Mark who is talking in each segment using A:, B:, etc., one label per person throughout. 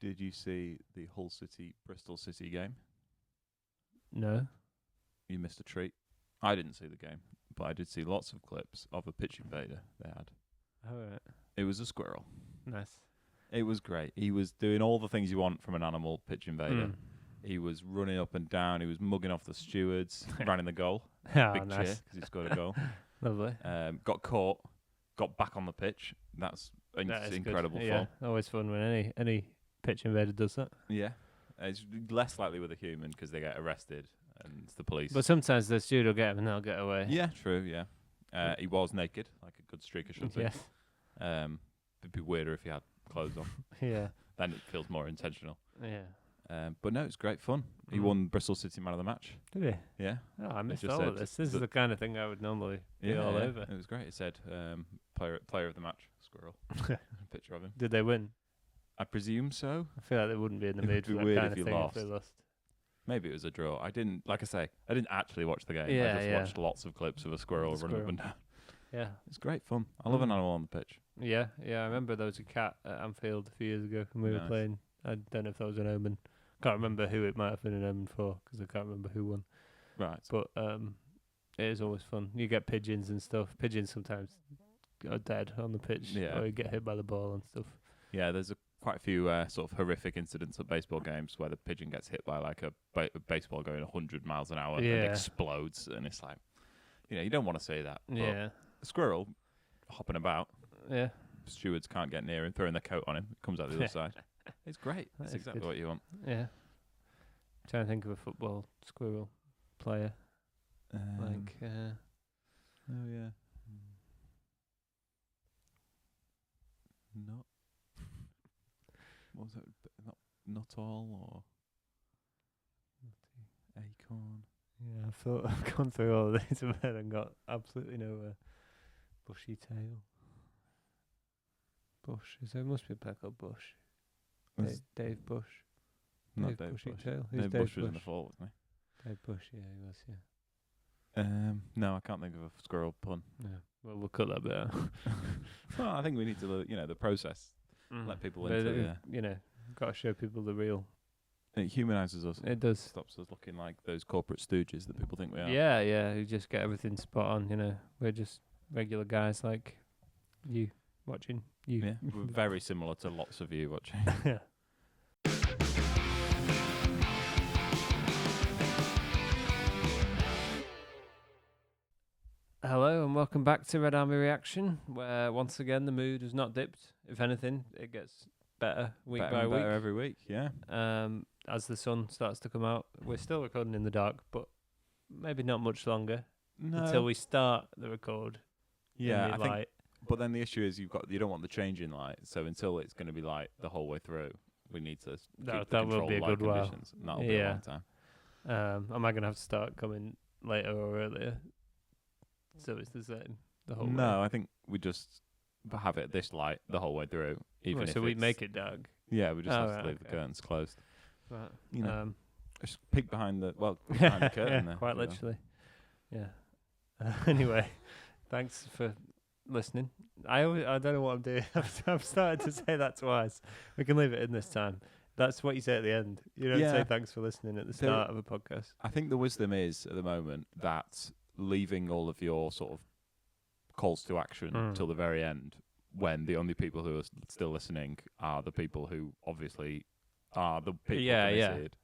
A: Did you see the Hull City Bristol City game?
B: No.
A: You missed a treat. I didn't see the game, but I did see lots of clips of a pitch invader they had.
B: All right.
A: It was a squirrel.
B: Nice.
A: It was great. He was doing all the things you want from an animal pitch invader.
B: Mm.
A: He was running up and down. He was mugging off the stewards, ran in the goal.
B: Oh,
A: Big cheer
B: nice.
A: because he scored a goal.
B: Lovely.
A: Got caught, got back on the pitch. That's
B: That is
A: incredible
B: good.
A: fun.
B: Yeah, always fun when any pitch invader does that.
A: Yeah. It's less likely with a human because they get arrested and it's the police.
B: But sometimes the steward will get him and they'll get away.
A: Yeah, true, yeah. He was naked, like a good streaker should be.
B: Yes.
A: It'd be weirder if he had clothes on.
B: Yeah.
A: Then it feels more intentional.
B: Yeah.
A: But no, it's great fun. He won Bristol City Man of the Match.
B: Did he?
A: Yeah.
B: Oh, I missed
A: just
B: all of
A: said
B: this. This is the kind of thing I would normally be all over.
A: It was great. It said player of the match, squirrel. A picture of him.
B: Did they win?
A: I presume so.
B: I feel like they wouldn't be in the
A: It would
B: mood
A: be
B: for that
A: weird
B: kind
A: if
B: of
A: you
B: thing
A: lost.
B: if they lost.
A: Maybe it was a draw. I didn't actually watch the game.
B: Yeah,
A: I just
B: yeah.
A: watched lots of clips of a squirrel running up and down.
B: Yeah.
A: It's great fun. I love an animal on the pitch.
B: Yeah, I remember there was a cat at Anfield a few years ago when we were
A: Nice.
B: playing. I don't know if that was an omen. Can't remember who it might have been an omen for because I can't remember who won.
A: Right.
B: But it is always fun. You get pigeons and stuff. Pigeons sometimes are dead on the pitch, or you get hit by the ball and stuff.
A: Yeah, there's quite a few sort of horrific incidents at baseball games where the pigeon gets hit by like a baseball going 100 miles an hour and explodes, and it's like, you don't want to say that. But
B: Yeah.
A: a squirrel hopping about.
B: Yeah.
A: Stewards can't get near him, throwing their coat on him. It comes out the other side. It's great. That's exactly
B: good.
A: what you want.
B: Yeah. Trying to think of a football squirrel player.
A: Oh
B: yeah.
A: Not. What was it? Not all or acorn.
B: Yeah, I've gone through all of these and got absolutely no bushy tail. Bush. There must be a player called Bush. Dave Bush.
A: Not Dave
B: Bushy
A: Bush.
B: tail. Who's
A: Dave Bush was in the fall, wasn't
B: Dave Bush, yeah, he was, yeah.
A: he? No, I can't think of a squirrel pun.
B: Yeah. Well, we'll cut that bit out.
A: Well, I think we need to, the process. Let people into
B: got to show people the real.
A: It humanises us.
B: It does.
A: Stops us looking like those corporate stooges that people think we are.
B: Yeah, who just get everything spot on, We're just regular guys like you watching you.
A: Yeah, we're very similar to lots of you watching.
B: Yeah. Hello and welcome back to Red Army Reaction, where once again the mood has not dipped. If anything, it gets better week by week.
A: Better every week, yeah.
B: As the sun starts to come out, we're still recording in the dark, but maybe not much longer until we start the record.
A: Yeah,
B: in the light.
A: But then the issue is you don't want the change in light, so until it's going to be light the whole way through, we need to keep
B: that will be a good while.
A: Conditions. And that'll be a long time.
B: Am I going to have to start coming later or earlier? So it's the same the whole way?
A: No, I think we just have it this light the whole way through. Even if
B: we make it dark.
A: Yeah, we just have to leave the curtains closed.
B: Right.
A: Just peek behind the behind the curtain. There,
B: quite literally. Yeah. Anyway, thanks for listening. I don't know what I'm doing. I've started to say that twice. We can leave it in this time. That's what you say at the end. You don't say thanks for listening at the start of a podcast.
A: I think the wisdom is at the moment that leaving all of your sort of calls to action till the very end, when the only people who are still listening are the people who obviously are the people committed,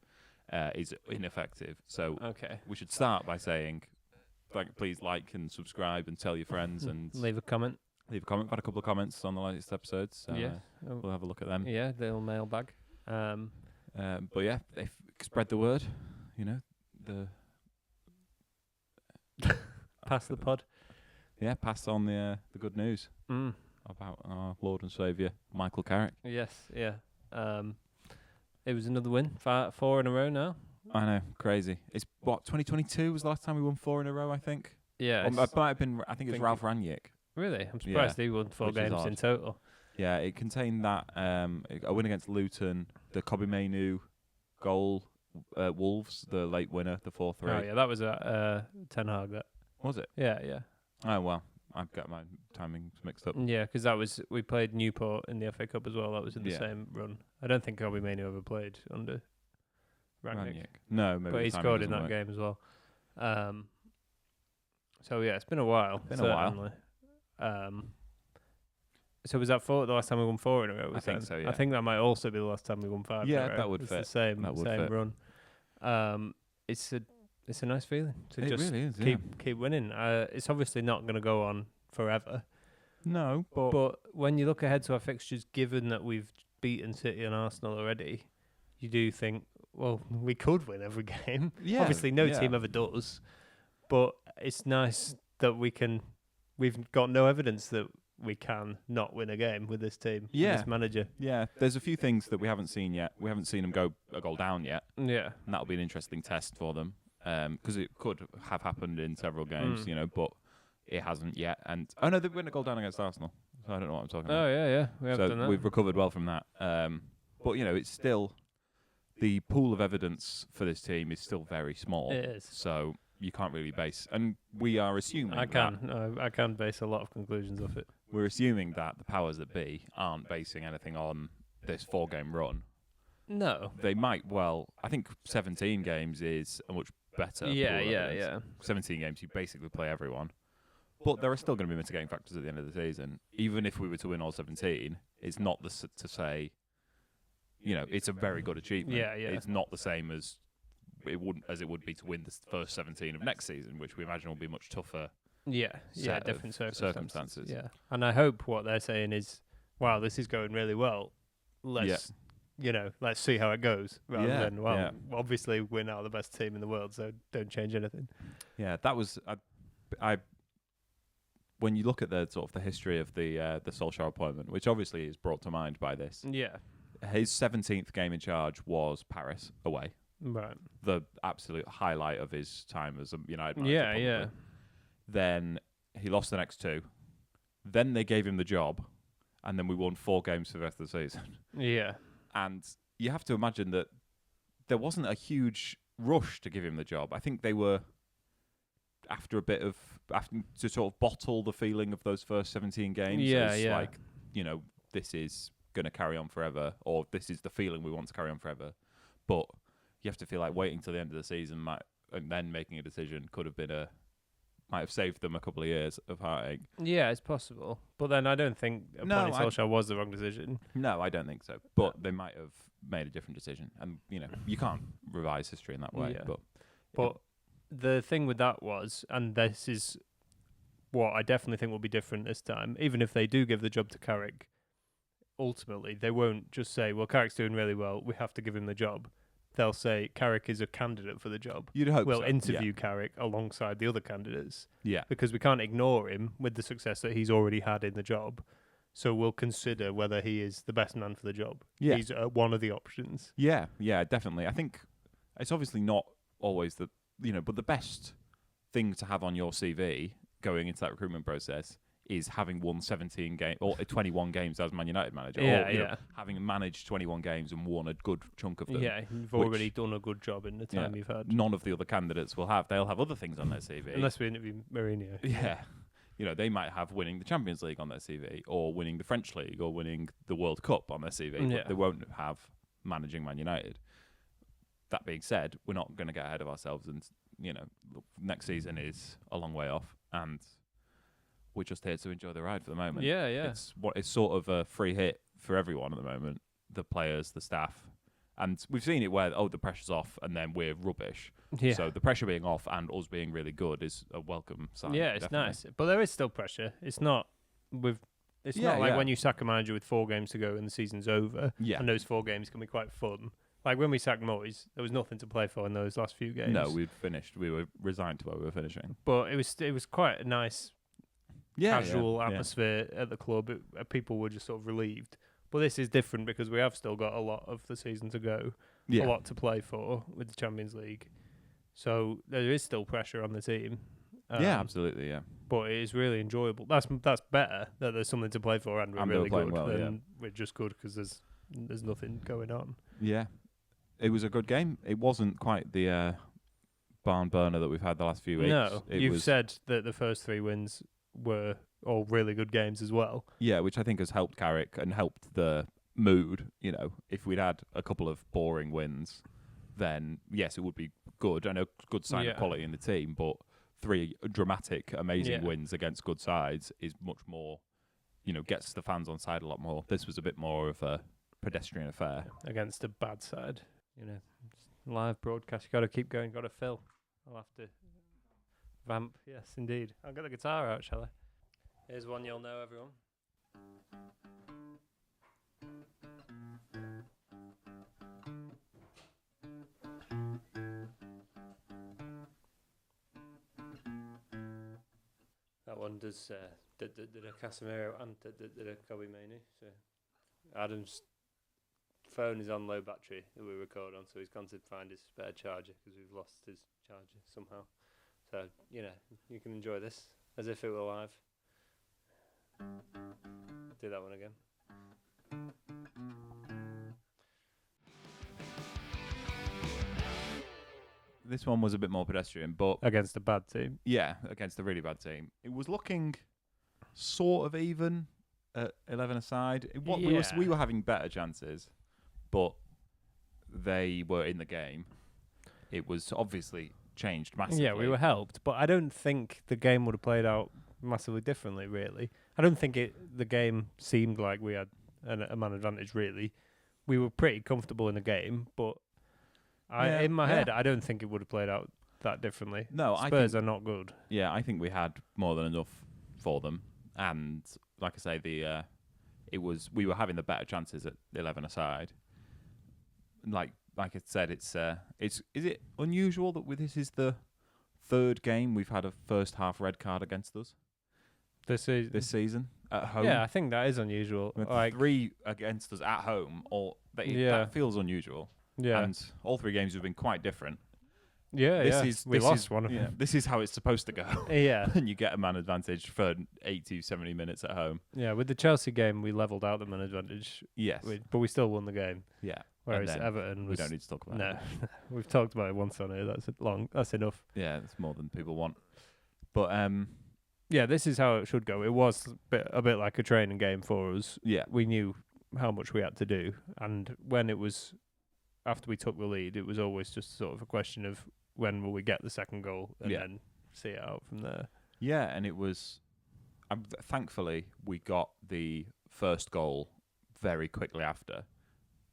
A: is ineffective. So we should start by saying, please like and subscribe and tell your friends and
B: leave a comment.
A: We've had a couple of comments on the latest episodes. So we'll have a look at them.
B: Yeah, the little mailbag.
A: But yeah, they spread the word. The
B: pass the pod.
A: Yeah, pass on the good news about our Lord and Saviour Michael Carrick.
B: Yes, yeah. It was another win, 4 in a row now.
A: I know, crazy. It's 2022 was the last time we won 4 in a row, I think.
B: Yeah,
A: it might have been. I think it's Ralph Rangnick.
B: Really, I'm surprised he won 4 games in total.
A: Yeah, it contained that a win against Luton, the Kobe Mainu goal, Wolves, the late winner, the 4-3.
B: Oh yeah, that was at Ten Hag. That
A: was it.
B: Yeah.
A: Oh well, I've got my timings mixed up.
B: Yeah, because we played Newport in the FA Cup as well. That was in the same run. I don't think Kobe Mainoo ever played under Rangnick.
A: No, maybe.
B: But he scored in that game as well. So yeah, it's been a while. So was that the last time we won 4 in a row?
A: I think so. Yeah.
B: I think that might also be the last time we won 5.
A: Yeah,
B: in a row.
A: that would
B: it's
A: fit.
B: The same run. It's a nice feeling to just
A: really is,
B: keep winning. It's obviously not going to go on forever.
A: No,
B: but when you look ahead to our fixtures, given that we've beaten City and Arsenal already, you do think, well, we could win every game.
A: Yeah,
B: obviously, no team ever does. But it's nice that we've got no evidence that we can not win a game with this team, with this manager.
A: Yeah, there's a few things that we haven't seen yet. We haven't seen them go a goal down yet.
B: Yeah.
A: And that'll be an interesting test for them. Because it could have happened in several games, but it hasn't yet. And no, they win a goal down against Arsenal. So I don't know what I'm talking about.
B: Oh yeah, we have done that.
A: We've recovered well from that. But it's still the pool of evidence for this team is still very small.
B: It is.
A: So you can't really base, and we are assuming.
B: I can base a lot of conclusions off it.
A: We're assuming that the powers that be aren't basing anything on this 4-game run.
B: No,
A: they might. Well, I think 17 games is a much better.
B: Yeah.
A: 17 games, you basically play everyone. But there are still going to be mitigating factors at the end of the season. Even if we were to win all 17, it's not to say, it's a very good achievement.
B: Yeah.
A: It's not the same as it would be to win the first 17 of next season, which we imagine will be much tougher.
B: Different circumstances.
A: Yeah,
B: and I hope what they're saying is, wow, this is going really well. Let's see how it goes. Rather than, obviously we're now the best team in the world, so don't change anything.
A: Yeah, that was I. When you look at the sort of the history of the Solskjaer appointment, which obviously is brought to mind by this.
B: Yeah.
A: His 17th game in charge was Paris away.
B: Right.
A: The absolute highlight of his time as a United manager.
B: Yeah.
A: Then he lost the next 2. Then they gave him the job, and then we won 4 games for the rest of the season.
B: Yeah.
A: And you have to imagine that there wasn't a huge rush to give him the job. I think they were after to sort of bottle the feeling of those first 17 games. Like, this is going to carry on forever, or this is the feeling we want to carry on forever. But you have to feel like waiting till the end of the season and then making a decision might have saved them a couple of years of heartache.
B: Yeah, it's possible. But then I don't think appointing Solskjaer was the wrong decision.
A: No, I don't think so. But they might have made a different decision. And, you can't revise history in that way.
B: Yeah. But the thing with that was, and this is what I definitely think will be different this time, even if they do give the job to Carrick, ultimately they won't just say, well, Carrick's doing really well, we have to give him the job. They'll say Carrick is a candidate for the job.
A: You'd hope
B: we'll interview Carrick alongside the other candidates.
A: Yeah.
B: Because we can't ignore him with the success that he's already had in the job. So we'll consider whether he is the best man for the job.
A: Yeah.
B: He's one of the options.
A: Yeah, definitely. I think it's obviously not always but the best thing to have on your CV going into that recruitment process is having won 17 games or 21 games as Man United manager. Or having managed 21 games and won a good chunk of them.
B: Yeah, you've already done a good job in the time you've had.
A: None of the other candidates will have. They'll have other things on their CV.
B: Unless we interview Mourinho.
A: Yeah. They might have winning the Champions League on their CV, or winning the French League, or winning the World Cup on their CV. But they won't have managing Man United. That being said, we're not going to get ahead of ourselves, and next season is a long way off, and we're just here to enjoy the ride for the moment.
B: Yeah.
A: It's sort of a free hit for everyone at the moment, the players, the staff, and we've seen it where the pressure's off and then we're rubbish.
B: Yeah.
A: So the pressure being off and us being really good is a welcome sign.
B: Yeah, it's
A: definitely.
B: nice, but there is still pressure. It's not not like when you sack a manager with 4 games to go and the season's over.
A: Yeah.
B: And those 4 games can be quite fun. Like when we sacked Moyes, there was nothing to play for in those last few games.
A: No, we'd finished. We were resigned to where we were finishing.
B: But it was quite a nice, casual atmosphere at the club. People were just sort of relieved. But this is different because we have still got a lot of the season to go, a lot to play for with the Champions League. So there is still pressure on the team.
A: Absolutely,
B: But it is really enjoyable. That's better that there's something to play for and we're really good. Than we're just good because there's nothing going on.
A: Yeah. It was a good game. It wasn't quite the barn burner that we've had the last few weeks.
B: No, you've said that the first 3 wins were all really good games as well.
A: Yeah, which I think has helped Carrick and helped the mood. If we'd had a couple of boring wins, then yes, it would be good. I know good sign of quality in the team, but 3 dramatic, amazing wins against good sides is much more, gets the fans on side a lot more. This was a bit more of a pedestrian affair.
B: Against a bad side. Live broadcast, you got to keep going, got to fill. I'll have to vamp, yes, indeed. I'll get the guitar out, shall I? Here's one you'll know, everyone. That one does did a Casemiro and did a Kobe Mainoo. So Adam's phone is on low battery that we record on, so he's gone to find his spare charger because we've lost his charger somehow. So you can enjoy this as if it were live. Do that one again.
A: This one was a bit more pedestrian, but
B: Against a bad team.
A: yeah, against a really bad team. It was looking sort of even at 11-a-side. We were having better chances, but they were in the game. It was obviously changed massively.
B: Yeah, we were helped, but I don't think the game would have played out massively differently, really. I don't think the game seemed like we had a man advantage, really. We were pretty comfortable in the game, but in my head, I don't think it would have played out that differently.
A: No,
B: Spurs are not good.
A: Yeah, I think we had more than enough for them, and like I say, we were having the better chances at 11-a-side. Like I said, is it unusual that this is the 3rd game we've had a first half red card against us this season at home?
B: Yeah, I think that is unusual.
A: With 3 against us at home, that feels unusual.
B: Yeah,
A: and all 3 games have been quite different.
B: Yeah, we lost one of them.
A: This is how it's supposed to go.
B: Yeah.
A: And you get a man advantage for 80, 70 minutes at home.
B: Yeah, with the Chelsea game, we levelled out the man advantage.
A: Yes.
B: But we still won the game.
A: Yeah.
B: Whereas Everton was...
A: We don't need to talk about it.
B: No. We've talked about it once on here. That's enough.
A: Yeah, that's more than people want. But,
B: yeah, this is how it should go. It was a bit like a training game for us.
A: Yeah.
B: We knew how much we had to do. And when it was... After we took the lead, it was always just sort of a question of when will we get the second goal and then see it out from there.
A: Yeah, and it was... thankfully, we got the first goal very quickly after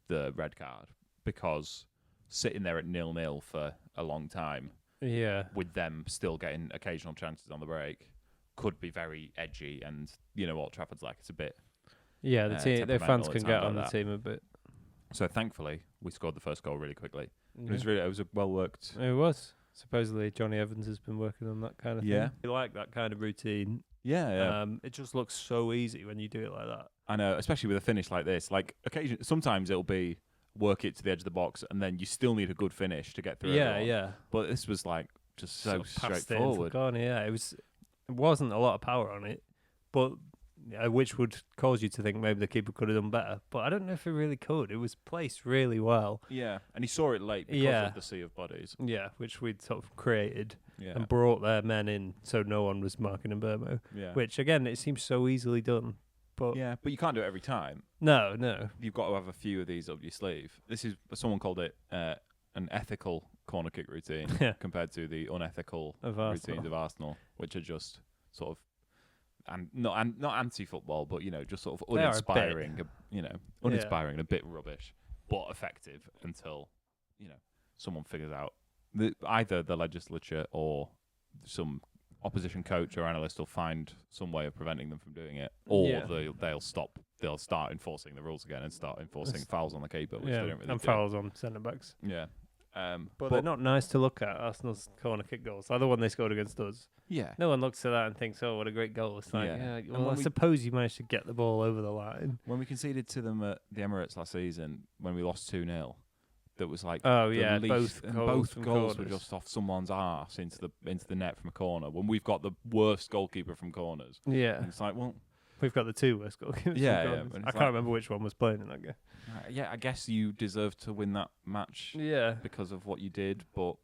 A: the red card, because sitting there at 0-0 for a long time, with them still getting occasional chances on the break, could be very edgy, and Old Trafford's like, it's a bit...
B: Yeah, their fans can get on the team a bit.
A: So thankfully, we scored the first goal really quickly. Yeah. It was a well worked.
B: It was. Supposedly, Johnny Evans has been working on that kind of thing. We like that kind of routine.
A: Yeah.
B: It just looks so easy when you do it like that.
A: I know, especially with a finish like this. Like sometimes it'll be work it to the edge of the box, and then you still need a good finish to get through.
B: Yeah.
A: But this was like just so straightforward.
B: It into the corner, it wasn't a lot of power on it, but. Which would cause you to think maybe the keeper could have done better. But I don't know if he really could. It was placed really well.
A: Yeah, and he saw it late because of the sea of bodies.
B: Yeah, which we'd sort of created
A: and
B: brought their men in so no one was marking Mbeumo.
A: Yeah.
B: Which, again, it seems so easily done. But
A: but you can't do it every time.
B: No.
A: You've got to have a few of these up your sleeve. Someone called it an ethical corner kick routine compared to the unethical routines of Arsenal, which are just sort of... And not anti-football, but just sort of uninspiring, uninspiring, a bit rubbish, but effective until someone figures out either the legislature or some opposition coach or analyst will find some way of preventing them from doing it, or they'll stop. They'll start enforcing the rules again and start enforcing fouls on the keeper, which they don't really
B: and
A: do.
B: Fouls on centre backs.
A: Yeah.
B: But they're not nice to look at, Arsenal's corner kick goals. Like the one they scored against us.
A: Yeah.
B: No one looks at that and thinks, oh, what a great goal. It's like, well, I suppose you managed to get the ball over the line.
A: When we conceded to them at the Emirates last season, when we lost 2-0, that was like...
B: both
A: goals were just off someone's arse into the net from a corner, when we've got the worst goalkeeper from corners.
B: Yeah.
A: And it's like, well...
B: We've got the 2 worst goalkeepers.
A: Yeah.
B: I can't remember which one was playing in that game.
A: I guess you deserve to win that match because of what you did, but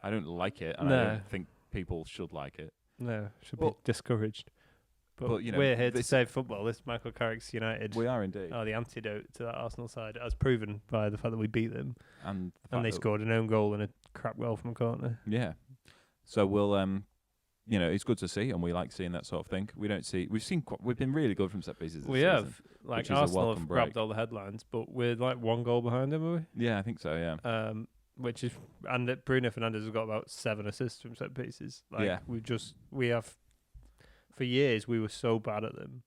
A: I don't like it, and I don't think people should like it.
B: No, should be discouraged.
A: But, you know,
B: we're here to save football. This Michael Carrick's United
A: we are indeed.
B: are the antidote to that Arsenal side, as proven by the fact that we beat them.
A: And
B: they scored an own goal and a crap goal from a corner.
A: Yeah. So we'll, you know, it's good to see, and we like seeing that sort of thing. We've been really good from set pieces.
B: We
A: season,
B: have. Like, Arsenal have grabbed all the headlines, but we're like one goal behind them, are we?
A: Yeah, I think so, yeah.
B: Which is, and Bruno Fernandes has got about 7 assists from set pieces. Like,
A: yeah.
B: We have, for years, we were so bad at them.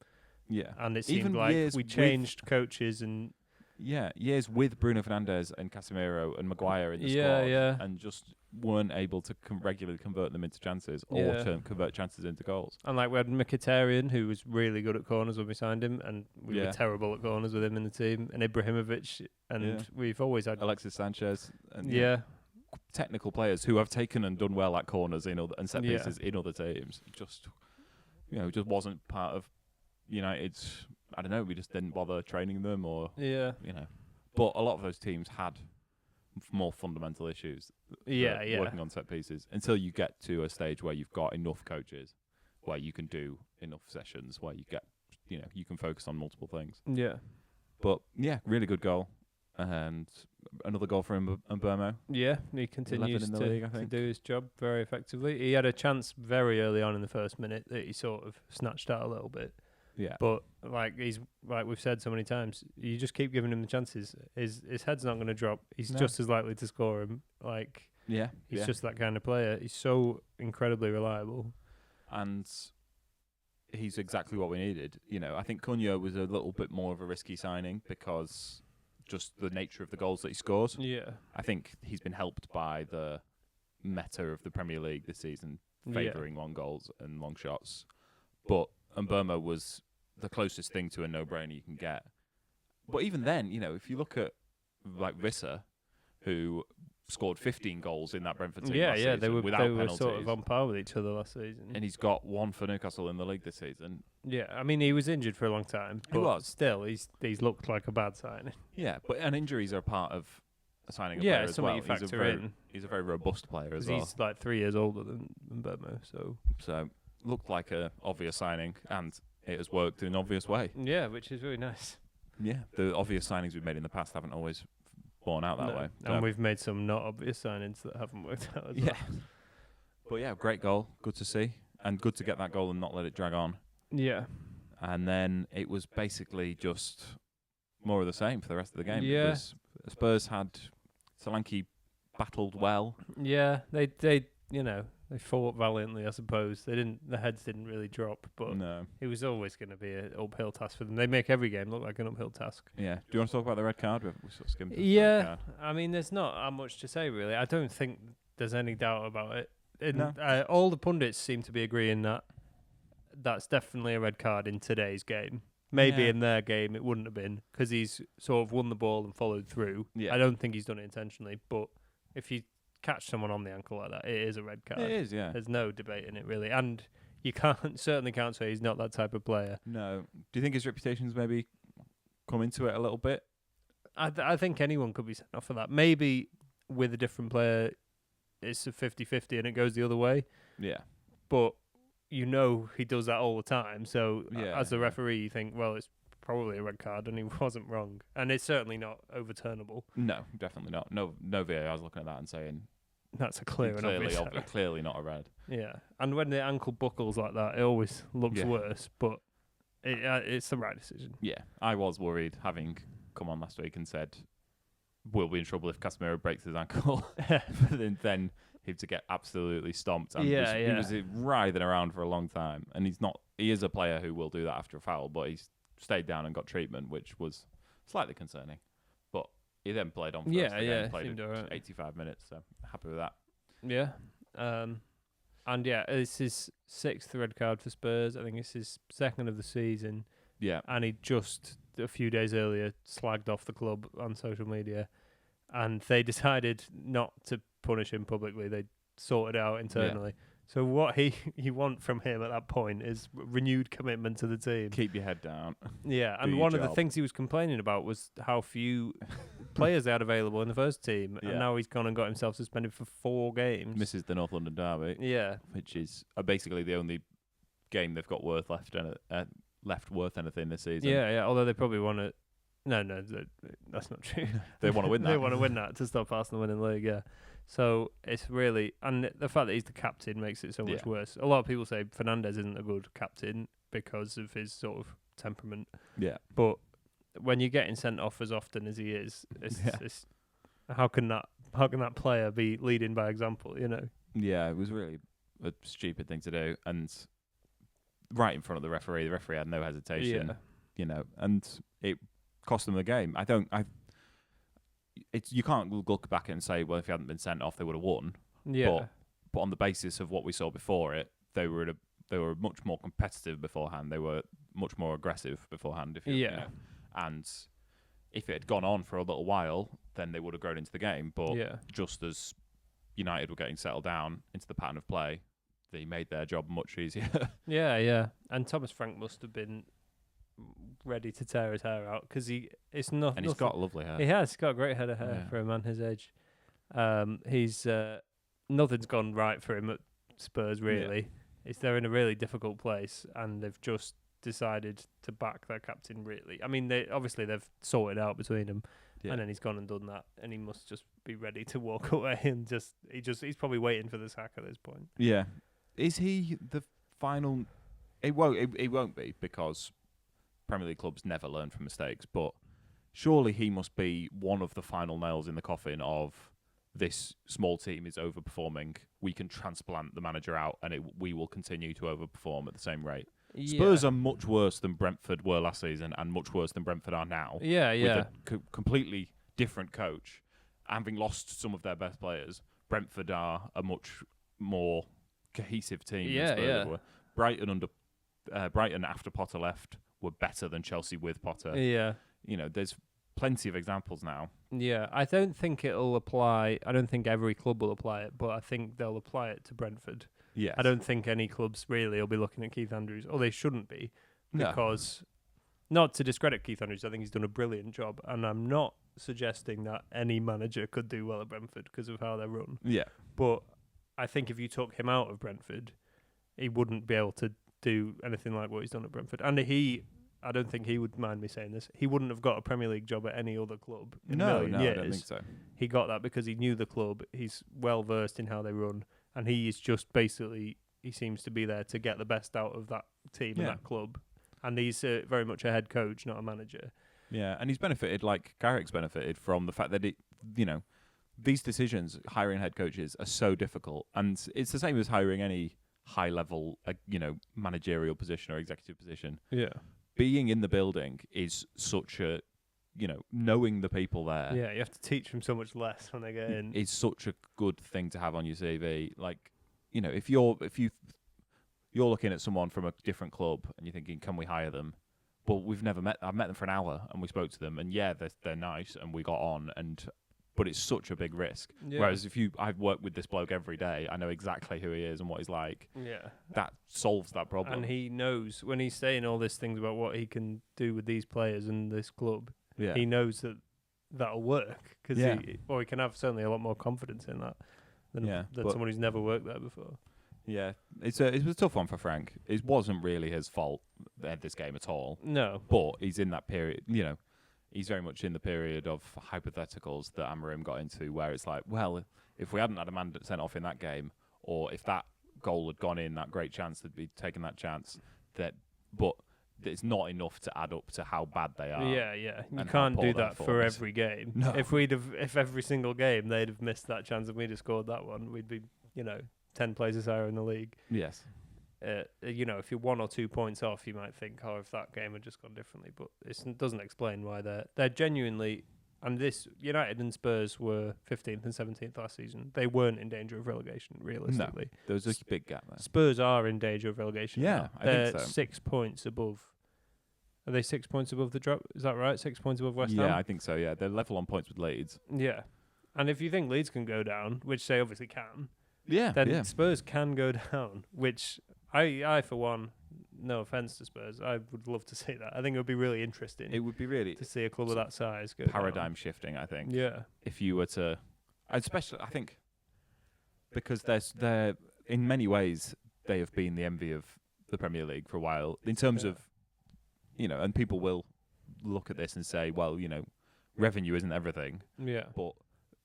A: Yeah.
B: And it seemed like we changed coaches and...
A: Yeah, years with Bruno Fernandes and Casemiro and Maguire in the squad, and just weren't able to regularly convert them into chances or to convert chances into goals.
B: And like we had Mkhitaryan, who was really good at corners when we signed him, and we were terrible at corners with him in the team, and Ibrahimovic, and we've always had
A: Alexis Sanchez, and
B: technical
A: players who have taken and done well at corners and set pieces in other teams. Just wasn't part of United's. I don't know, we just didn't bother training them But a lot of those teams had more fundamental issues working on set pieces until you get to a stage where you've got enough coaches where you can do enough sessions where you get, you can focus on multiple things.
B: Yeah.
A: But, really good goal. And another goal for Mbeumo.
B: Yeah, he continues to do his job very effectively. He had a chance very early on in the first minute that he sort of snatched out a little bit.
A: Yeah.
B: But like we've said so many times, you just keep giving him the chances. His head's not going to drop. He's just as likely to score him. He's just that kind of player. He's so incredibly reliable.
A: And he's exactly what we needed. I think Cunha was a little bit more of a risky signing because just the nature of the goals that he scores.
B: Yeah.
A: I think he's been helped by the meta of the Premier League this season, favouring long goals and long shots. But Mbeumo was the closest thing to a no-brainer you can get. But even then, if you look at like Visser, who scored 15 goals in that Brentford team last season
B: they were
A: penalties,
B: sort of on par with each other last season.
A: And he's got 1 for Newcastle in the league this season.
B: Yeah, I mean, he was injured for a long time, but still, he's looked like a bad signing.
A: Yeah, and injuries are part of signing a player as well. He's a very robust player as well.
B: He's like 3 years older than Mbeumo,
A: so looked like a obvious signing, and it has worked in an obvious way.
B: Yeah, which is really nice.
A: Yeah, the obvious signings we've made in the past haven't always borne out that way.
B: And we've made some not obvious signings that haven't worked out as well.
A: But great goal. Good to see. And good to get that goal and not let it drag on.
B: Yeah.
A: And then it was basically just more of the same for the rest of the game.
B: Yeah.
A: Because Spurs had Solanke battled well.
B: Yeah, they fought valiantly, I suppose. The heads didn't really drop, but it was always going to be an uphill task for them. They make every game look like an uphill task.
A: Yeah. Do you want to talk about the red card? We sort of skimmed the
B: red
A: card.
B: I mean, there's not much to say, really. I don't think there's any doubt about it. All the pundits seem to be agreeing that that's definitely a red card in today's game. Maybe in their game it wouldn't have been, because he's sort of won the ball and followed through. Yeah. I don't think he's done it intentionally, but if you catch someone on the ankle like that, it is a red card.
A: It is, yeah.
B: There's no debate in it, really. And you certainly can't say he's not that type of player.
A: No. Do you think his reputation's maybe come into it a little bit?
B: I think anyone could be sent off for that. Maybe with a different player, it's a 50-50 and it goes the other way.
A: Yeah.
B: But he does that all the time. So as a referee, you think, well, it's probably a red card, and he wasn't wrong. And it's certainly not overturnable.
A: No, definitely not. No VAR's looking at that and saying
B: that's a clear and obvious error.
A: Clearly not a red.
B: Yeah, and when the ankle buckles like that, it always looks worse. But it's the right decision.
A: Yeah, I was worried, having come on last week and said we'll be in trouble if Casemiro breaks his ankle. then him to get absolutely stomped. And he was writhing around for a long time, and he is a player who will do that after a foul, but he's stayed down and got treatment, which was slightly concerning. But he then played on for the rest of the game, played 85 minutes, so happy with that.
B: Yeah. And it's his 6th red card for Spurs. I think it's his 2nd of the season.
A: Yeah.
B: And he just a few days earlier slagged off the club on social media, and they decided not to punish him publicly. They sorted it out internally. Yeah. So what you want from him at that point is renewed commitment to the team.
A: Keep your head down.
B: Yeah, and one of the things he was complaining about was how few players they had available in the first team, and now he's gone and got himself suspended for 4 games.
A: Misses the North London derby.
B: Yeah.
A: Which is basically the only game they've got worth left worth anything this season.
B: Yeah. Although they probably want to. No, that's not true.
A: They want to win that.
B: They want to win that to stop Arsenal winning the league. Yeah. So it's really, and the fact that he's the captain makes it so much worse. A lot of people say Fernandes isn't a good captain because of his sort of temperament.
A: Yeah.
B: But when you're getting sent off as often as he is, it's how can that player be leading by example? You know.
A: Yeah, it was really a stupid thing to do, and right in front of the referee had no hesitation.
B: Yeah.
A: You know, and it cost them the game. You can't look back and say, well, if he hadn't been sent off, they would have won.
B: Yeah.
A: But on the basis of what we saw before it, they were much more competitive beforehand. They were much more aggressive beforehand. You know. And if it had gone on for a little while, then they would have grown into the game. But just as United were getting settled down into the pattern of play, they made their job much easier.
B: Yeah. And Thomas Frank must have been ready to tear his hair out because he's got
A: lovely hair.
B: He's got a great head of hair for a man his age. He's nothing's gone right for him at Spurs really. They're in a really difficult place and they've just decided to back their captain really. I mean, they've sorted out between them, and then he's gone and done that, and he must just be ready to walk away and he's probably waiting for the sack at this point.
A: Yeah, is he the final? It won't be because Premier League clubs never learn from mistakes, but surely he must be one of the final nails in the coffin of this small team is overperforming. We can transplant the manager out and we will continue to overperform at the same rate. Yeah. Spurs are much worse than Brentford were last season and much worse than Brentford are now.
B: Yeah.
A: With a completely different coach. Having lost some of their best players, Brentford are a much more cohesive team than Spurs were. Brighton after Potter left were better than Chelsea with Potter.
B: Yeah.
A: You know, there's plenty of examples now.
B: Yeah, I don't think it'll apply. I don't think every club will apply it, but I think they'll apply it to Brentford.
A: Yes.
B: I don't think any clubs really will be looking at Keith Andrews, or they shouldn't be, because not to discredit Keith Andrews, I think he's done a brilliant job, and I'm not suggesting that any manager could do well at Brentford because of how they're run.
A: Yeah.
B: But I think if you took him out of Brentford, he wouldn't be able to do anything like what he's done at Brentford. And I don't think he would mind me saying this, he wouldn't have got a Premier League job at any other club in a million years.
A: I don't think so.
B: He got that because he knew the club, he's well versed in how they run, and he is just basically, he seems to be there to get the best out of that team and that club. And he's very much a head coach, not a manager.
A: Yeah, and he's benefited, like Carrick's benefited from the fact that these decisions, hiring head coaches, are so difficult. And it's the same as hiring any high-level, managerial position or executive position.
B: Yeah.
A: Being in the building is such a, knowing the people there.
B: Yeah, you have to teach them so much less when they get in.
A: It's such a good thing to have on your CV. Like, if you're looking at someone from a different club and you're thinking, can we hire them? Well, I've met them for an hour and we spoke to them, and they're nice and we got on, but it's such a big risk. Yeah. Whereas I've worked with this bloke every day, I know exactly who he is and what he's like.
B: Yeah.
A: That solves that problem.
B: And he knows, when he's saying all these things about what he can do with these players and this club, he knows that that'll work. He can have certainly a lot more confidence in that than someone who's never worked there before.
A: Yeah, it was a tough one for Frank. It wasn't really his fault, this game at all.
B: No.
A: But he's in that period, he's very much in the period of hypotheticals that Amorim got into, where it's like, well, if we hadn't had a man sent off in that game, or if that goal had gone in, that great chance, they'd be taking that chance. But it's not enough to add up to how bad they are.
B: Yeah. You can't do that for every game. No. If every single game they'd have missed that chance and we'd have scored that one, we'd be, 10 places higher in the league.
A: Yes.
B: If you're 1 or 2 points off, you might think, if that game had just gone differently. But it doesn't explain why they're genuinely. And this United and Spurs were 15th and 17th last season. They weren't in danger of relegation, realistically.
A: No, there was a big gap there.
B: Spurs are in danger of relegation.
A: Yeah,
B: now. They're
A: I think so.
B: 6 points above. Are they 6 points above the drop? Is that right? 6 points above West Ham?
A: Yeah, I think so. Yeah, they're level on points with Leeds.
B: Yeah, and if you think Leeds can go down, which they obviously can.
A: Yeah,
B: then Spurs can go down, which I for one, no offence to Spurs, I would love to see that. I think it would be really interesting.
A: It would be really
B: to see a club of that size go
A: paradigm
B: down.
A: Shifting. I think.
B: Yeah.
A: If you were to, especially, I think, because they're in many ways they have been the envy of the Premier League for a while. In terms of, and people will look at this and say, well, revenue isn't everything.
B: Yeah.
A: But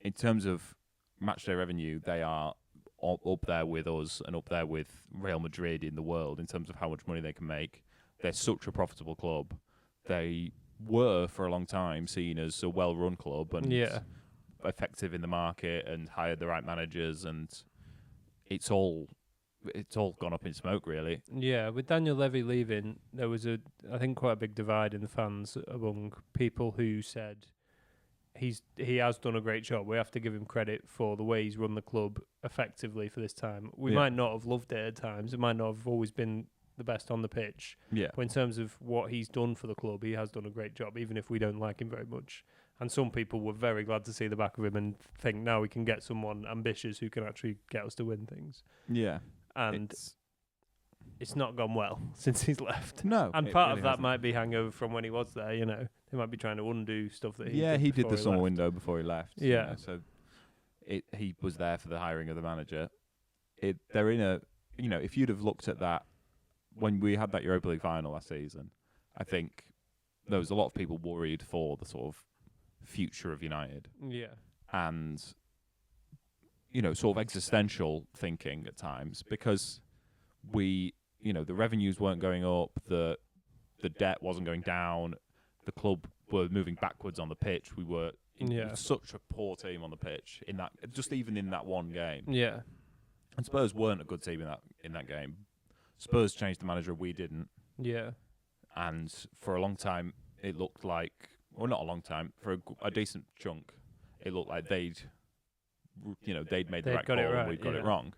A: in terms of matchday revenue, they are up there with us and up there with Real Madrid in the world in terms of how much money they can make. They're such a profitable club. They were for a long time seen as a well-run club and effective in the market and hired the right managers, and it's all gone up in smoke, really.
B: Yeah, with Daniel Levy leaving, there was I think quite a big divide in the fans among people who said he has done a great job. We have to give him credit for the way he's run the club effectively for this time. We might not have loved it at times. It might not have always been the best on the pitch.
A: Yeah.
B: But in terms of what he's done for the club, he has done a great job, even if we don't like him very much. And some people were very glad to see the back of him and think now we can get someone ambitious who can actually get us to win things.
A: Yeah.
B: And it's not gone well since he's left.
A: No.
B: And part of that might be hangover from when he was there, They might be trying to undo stuff that
A: he did the summer window before he left.
B: Yeah.
A: So he was there for the hiring of the manager. They're in a, if you'd have looked at that when we had that Europa League final last season, I think there was a lot of people worried for the sort of future of United.
B: Yeah.
A: And, sort of existential thinking at times because the revenues weren't going up, the debt wasn't going down, the club were moving backwards on the pitch. We were such a poor team on the pitch even in that one game.
B: Yeah.
A: And Spurs weren't a good team in that game. Spurs changed the manager, we didn't.
B: Yeah.
A: And for a long time, it looked like, well, not a long time, for a decent chunk, it looked like they'd made the right call and we'd got it wrong.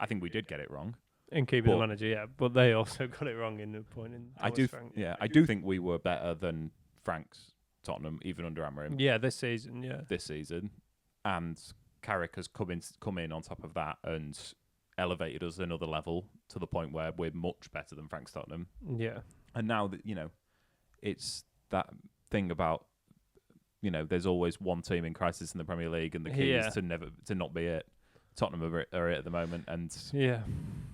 A: I think we did get it wrong.
B: In keeping the manager, but they also got it wrong in the point in
A: I do think we were better than Frank's Tottenham, even under Amorim.
B: Yeah, this season.
A: And Carrick has come in on top of that and elevated us another level to the point where we're much better than Frank's Tottenham.
B: Yeah.
A: And now that, it's that thing about, there's always one team in crisis in the Premier League and the key is to not be it. Tottenham are it at the moment, and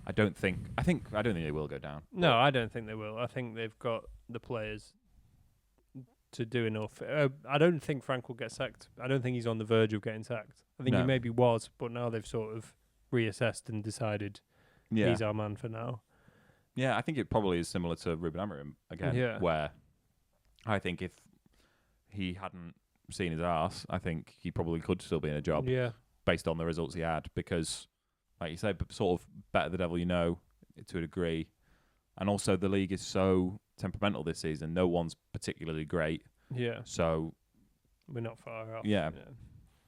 A: I don't think they will go down.
B: No, I don't think they will. I think they've got the players to do enough. I don't think Frank will get sacked. I don't think he's on the verge of getting sacked. I think he maybe was, but now they've sort of reassessed and decided he's our man for now.
A: Yeah, I think it probably is similar to Ruben Amorim again, where I think if he hadn't seen his arse, I think he probably could still be in a job.
B: Yeah.
A: Based on the results he had, because, like you say, sort of better the devil you know to a degree, and also the league is so temperamental this season. No one's particularly great. Yeah. So
B: we're not far off.
A: Yeah.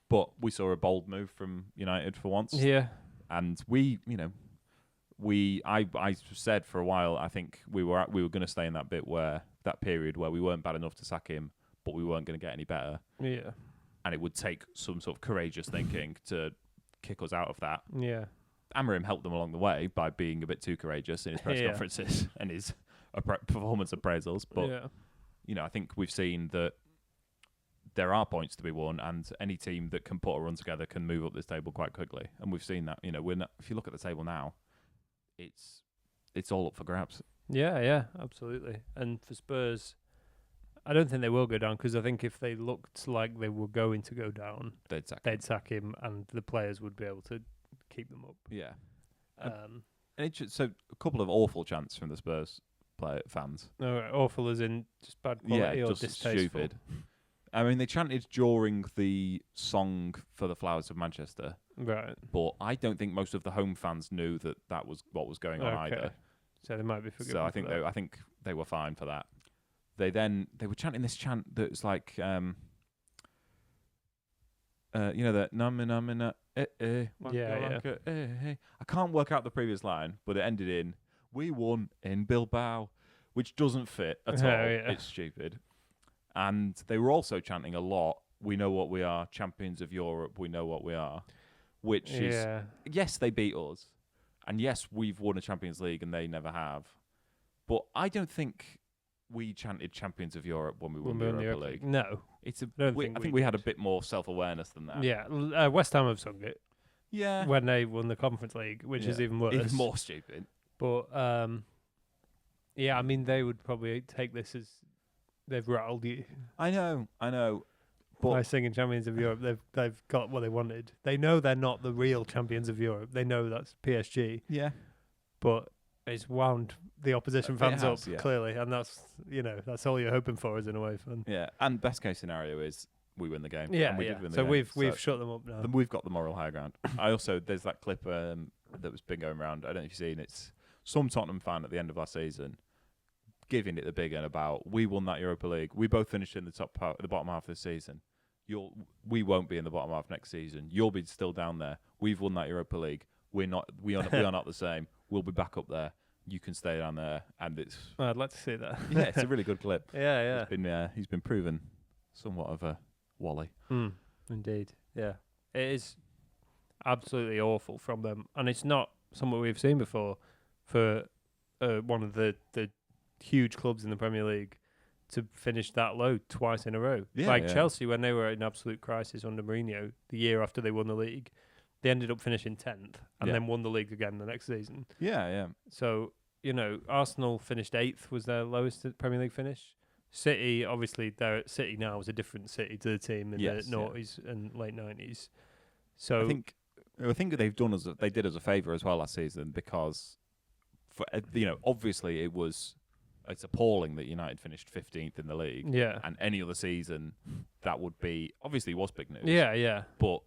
A: But we saw a bold move from United for once.
B: Yeah.
A: And I said for a while I think we were going to stay in that period where we weren't bad enough to sack him, but we weren't going to get any better.
B: Yeah.
A: And it would take some sort of courageous thinking to kick us out of that.
B: Yeah.
A: Amorim helped them along the way by being a bit too courageous in his press conferences and his performance appraisals. But, I think we've seen that there are points to be won, and any team that can put a run together can move up this table quite quickly. And we've seen that. If you look at the table now, it's all up for grabs.
B: Yeah, absolutely. And for Spurs, I don't think they will go down, because I think if they looked like they were going to go down, they'd sack him, and the players would be able to keep them up.
A: Yeah. So a couple of awful chants from the Spurs fans.
B: No, awful as in just bad quality or
A: just
B: distasteful?
A: Stupid. I mean, they chanted during the song for the Flowers of Manchester.
B: Right.
A: But I don't think most of the home fans knew that was what was going on either.
B: So they might be forgiven.
A: So I think they were fine for that. They were chanting this chant that was like, that namina I can't work out the previous line, but it ended in "We won in Bilbao," which doesn't fit at all. Yeah. It's stupid. And they were also chanting a lot, "We know what we are, champions of Europe. We know what we are," which is yes, they beat us, and yes, we've won a Champions League, and they never have. But I don't think we chanted champions of Europe when we won the Europa League.
B: No.
A: I think we had a bit more self-awareness than that.
B: Yeah, West Ham have sung it.
A: Yeah.
B: When they won the Conference League, which is even worse.
A: Even more stupid.
B: But Yeah, I mean, they would probably take this as they've rattled you
A: I know.
B: by
A: But
B: singing champions of Europe. They've got what they wanted. They know they're not the real champions of Europe. They know that's PSG,
A: yeah,
B: but it's wound the opposition
A: It
B: fans
A: has,
B: up
A: yeah.
B: clearly, and that's all you're hoping for as an away fan.
A: yeah. And best case scenario is we win the game.
B: Yeah,
A: and we
B: yeah.
A: did win the
B: So
A: game.
B: we've shut them up now.
A: We've got the moral high ground. There's that clip that was been going around. I don't know if you've seen. It's some Tottenham fan at the end of last season giving it the big one about we won that Europa League. We both finished in the the bottom half of the season. We won't be in the bottom half next season. You'll be still down there. We've won that Europa League. We are not the same. We'll be back up there. You can stay down there, and it's.
B: I'd like to see that.
A: Yeah, it's a really good clip.
B: Yeah.
A: He's been proven somewhat of a Wally.
B: Indeed. Yeah. It is absolutely awful from them, and it's not something we've seen before for one of the huge clubs in the Premier League to finish that low twice in a row. Chelsea, when they were in absolute crisis under Mourinho the year after they won the league, they ended up finishing 10th and then won the league again the next season.
A: Yeah.
B: So, Arsenal finished 8th, was their lowest Premier League finish. City, obviously, they're at City now is a different City to the team in the noughties and late 90s. So
A: I think they did us a favour as well last season because, obviously it's appalling that United finished 15th in the league.
B: Yeah.
A: And any other season, that would be obviously was big news.
B: Yeah.
A: But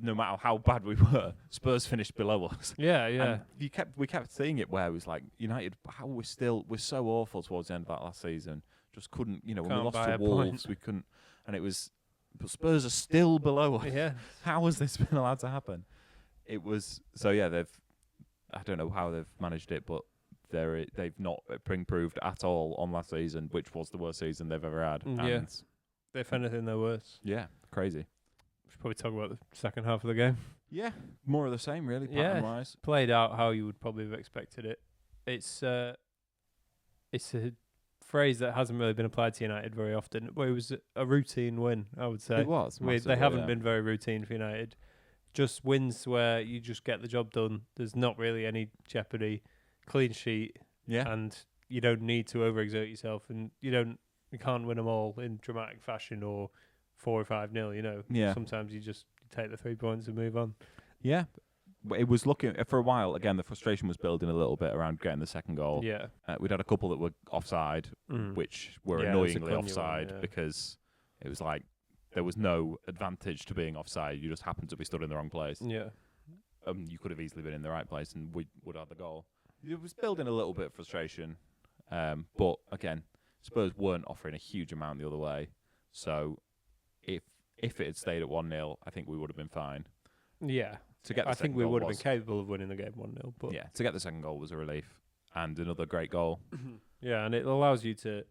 A: no matter how bad we were, Spurs finished below us.
B: Yeah.
A: And we kept seeing it where it was like United, we're so awful towards the end of that last season. Just couldn't, when we lost to Wolves, we couldn't, and it was. But Spurs are still below us.
B: Yeah.
A: How has this been allowed to happen? It was they've. I don't know how they've managed it, but they've not improved at all on last season, which was the worst season they've ever had.
B: Yeah. If anything, they're worse.
A: Yeah, crazy.
B: We should probably talk about the second half of the game.
A: Yeah, more of the same, really, pattern-wise.
B: Played out how you would probably have expected it. It's a phrase that hasn't really been applied to United very often. Well, it was a routine win, I would say.
A: It was.
B: They haven't been very routine for United. Just wins where you just get the job done. There's not really any jeopardy. Clean sheet.
A: Yeah.
B: And you don't need to overexert yourself, and you can't win them all in dramatic fashion or 4 or 5-0.
A: Yeah.
B: Sometimes you just take the 3 points and move on.
A: Yeah. It was looking for a while. Again, the frustration was building a little bit around getting the second goal.
B: Yeah.
A: We'd had a couple that were offside, which were annoyingly offside because it was like there was no advantage to being offside. You just happened to be stood in the wrong place.
B: Yeah.
A: You could have easily been in the right place and we would have the goal. It was building a little bit of frustration. But again, Spurs weren't offering a huge amount the other way. So if it had stayed at 1-0, I think we would have been fine.
B: Yeah.
A: I
B: think we would have been capable of winning the game 1-0. But
A: yeah, to get the second goal was a relief. And another great goal.
B: Yeah, and it allows you to,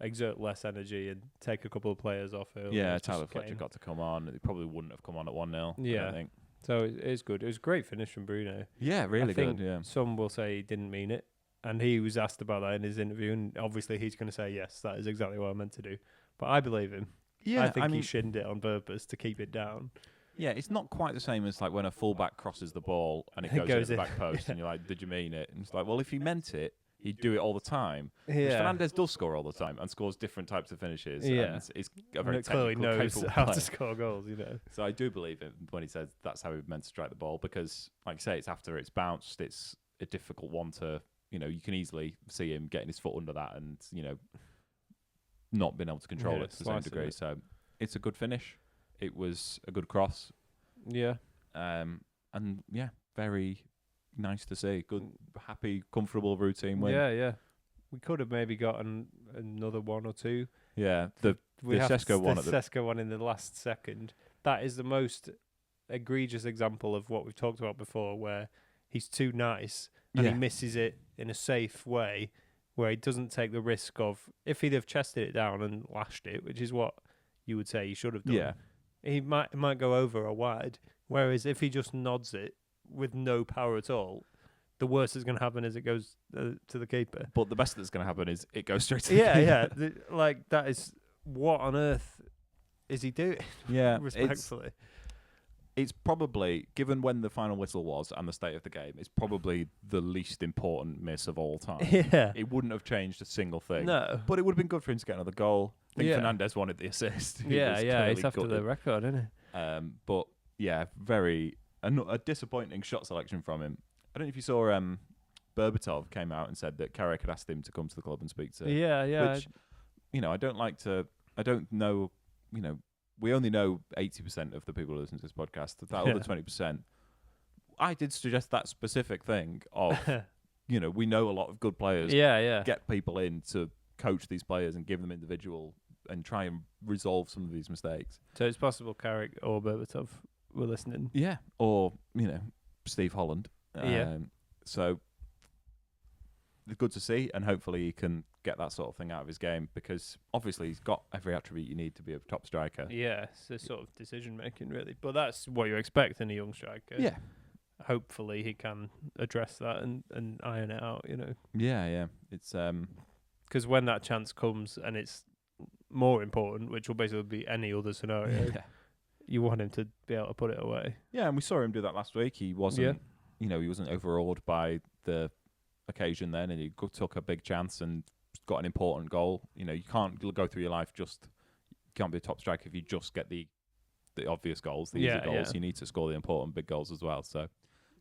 B: exert less energy and take a couple of players off early.
A: Yeah, Tyler Fletcher got to come on. It probably wouldn't have come on at 1-0,
B: yeah.
A: I think.
B: So it is good. It was a great finish from Bruno.
A: Yeah, really good, yeah.
B: Some will say he didn't mean it. And he was asked about that in his interview, and obviously he's going to say, yes, that is exactly what I meant to do. But I believe him.
A: Yeah,
B: I think he shinned it on purpose to keep it down.
A: Yeah, it's not quite the same as like when a fullback crosses the ball and it goes in the back post and you're like, did you mean it? And it's like, well, if he meant it, he'd do it all the time.
B: Yeah.
A: Fernandes does score all the time and scores different types of finishes.
B: Yeah.
A: And it's a very
B: clearly knows
A: capable
B: how
A: player.
B: to score goals,
A: So I do believe him when he says that's how he meant to strike the ball because, like I say, it's after it's bounced. It's a difficult one to, you can easily see him getting his foot under that and, not being able to control it to the same degree. So it's a good finish. It was a good cross.
B: Yeah.
A: And yeah, very nice to see. Good, happy, comfortable routine win.
B: Yeah. We could have maybe gotten another one or two.
A: Yeah, the Sesko one.
B: The Sesko one in the last second. That is the most egregious example of what we've talked about before, where he's too nice and he misses it in a safe way, where he doesn't take the risk of, if he'd have chested it down and lashed it, which is what you would say he should have done.
A: Yeah.
B: He might go over or wide. Whereas if he just nods it with no power at all, the worst that's going to happen is it goes to the keeper.
A: But the best that's going to happen is it goes straight to the keeper.
B: Yeah. That is, what on earth is he doing?
A: Yeah.
B: Respectfully.
A: it's probably, given when the final whistle was and the state of the game, it's probably the least important miss of all time.
B: Yeah.
A: It wouldn't have changed a single thing.
B: No.
A: But it would have been good for him to get another goal. I think
B: Yeah.
A: Fernandes wanted the assist. He
B: Yeah,
A: was
B: yeah.
A: clearly
B: It's after
A: gutted.
B: the record, isn't it?
A: But yeah, a disappointing shot selection from him. I don't know if you saw Berbatov came out and said that Carrick had asked him to come to the club and speak to.
B: Yeah.
A: Which, I don't know. We only know 80% of the people who listen to this podcast. That other 20%, I did suggest that specific thing of, we know a lot of good players.
B: Yeah.
A: Get people in to coach these players and give them individual and try and resolve some of these mistakes.
B: So it's possible Carrick or Berbatov were listening.
A: Yeah, or Steve Holland.
B: Yeah.
A: So it's good to see, and hopefully he can get that sort of thing out of his game, because obviously he's got every attribute you need to be a top striker.
B: Yeah, it's a sort of decision making, really. But that's what you expect in a young striker.
A: Yeah.
B: Hopefully he can address that and iron it out,
A: Yeah. It's
B: because when that chance comes and it's more important, which will basically be any other scenario, you want him to be able to put it away.
A: Yeah, and we saw him do that last week. He wasn't, he wasn't overawed by the occasion then, and he took a big chance and got an important goal. You can't go through your life you can't be a top striker if you just get the obvious goals, the easy goals. You need to score the important big goals as well. So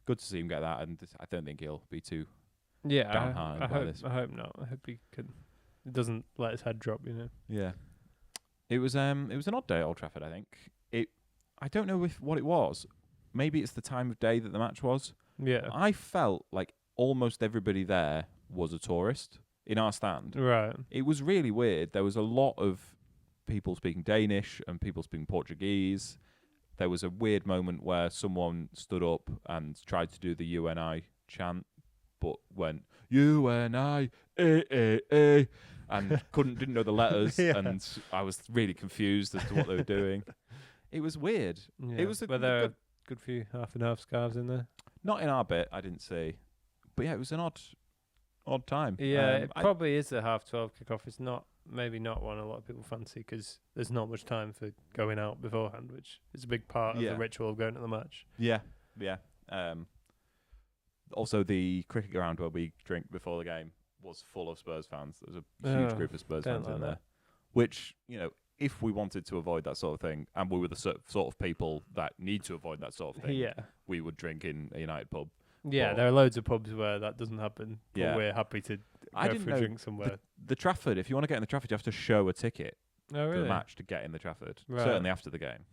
A: good to see him get that, and I don't think he'll be too down high by this.
B: I hope not. I hope he doesn't let his head drop,
A: Yeah. It was an odd day at Old Trafford, I think. I don't know what it was. Maybe it's the time of day that the match was.
B: Yeah.
A: I felt like almost everybody there was a tourist in our stand.
B: Right.
A: It was really weird. There was a lot of people speaking Danish and people speaking Portuguese. There was a weird moment where someone stood up and tried to do the UNI chant, but went, UNI, and didn't know the letters, and I was really confused as to what they were doing. It was weird.
B: Yeah.
A: It was
B: Were there a good few half and half scarves in there?
A: Not in our bit, I didn't see. But yeah, it was an odd time.
B: Yeah, it probably is a 12:30 kickoff. It's maybe not one a lot of people fancy, because there's not much time for going out beforehand, which is a big part of the ritual of going to the match.
A: Yeah. Also, the cricket ground where we drink before the game was full of Spurs fans. There was a huge group of Spurs fans in there, which, if we wanted to avoid that sort of thing, and we were the sort of people that need to avoid that sort of thing, we would drink in a United pub.
B: Yeah, there are loads of pubs where that doesn't happen, but we're happy to go for a drink somewhere.
A: The Trafford, if you want to get in the Trafford, you have to show a ticket
B: for
A: the match to get in the Trafford, certainly after the game.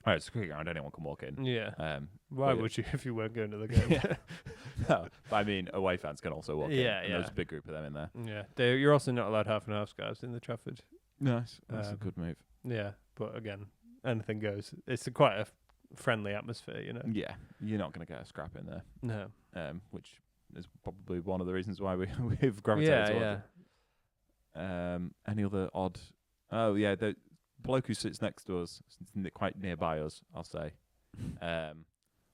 A: All right, it's a cricket ground, anyone can walk in.
B: Yeah. Why would you if you weren't going to the game?
A: No, but I mean, away fans can also walk in.
B: Yeah.
A: There's a big group of them in there.
B: Yeah. You're also not allowed half and half scarves in the Trafford.
A: Nice. That's a good move.
B: Yeah, but again, anything goes. It's quite a friendly atmosphere,
A: Yeah, you're not going to get a scrap in there.
B: No.
A: Which is probably one of the reasons why we've gravitated towards it. Any other odd... Oh, yeah, the bloke who sits next to us, quite nearby us, I'll say,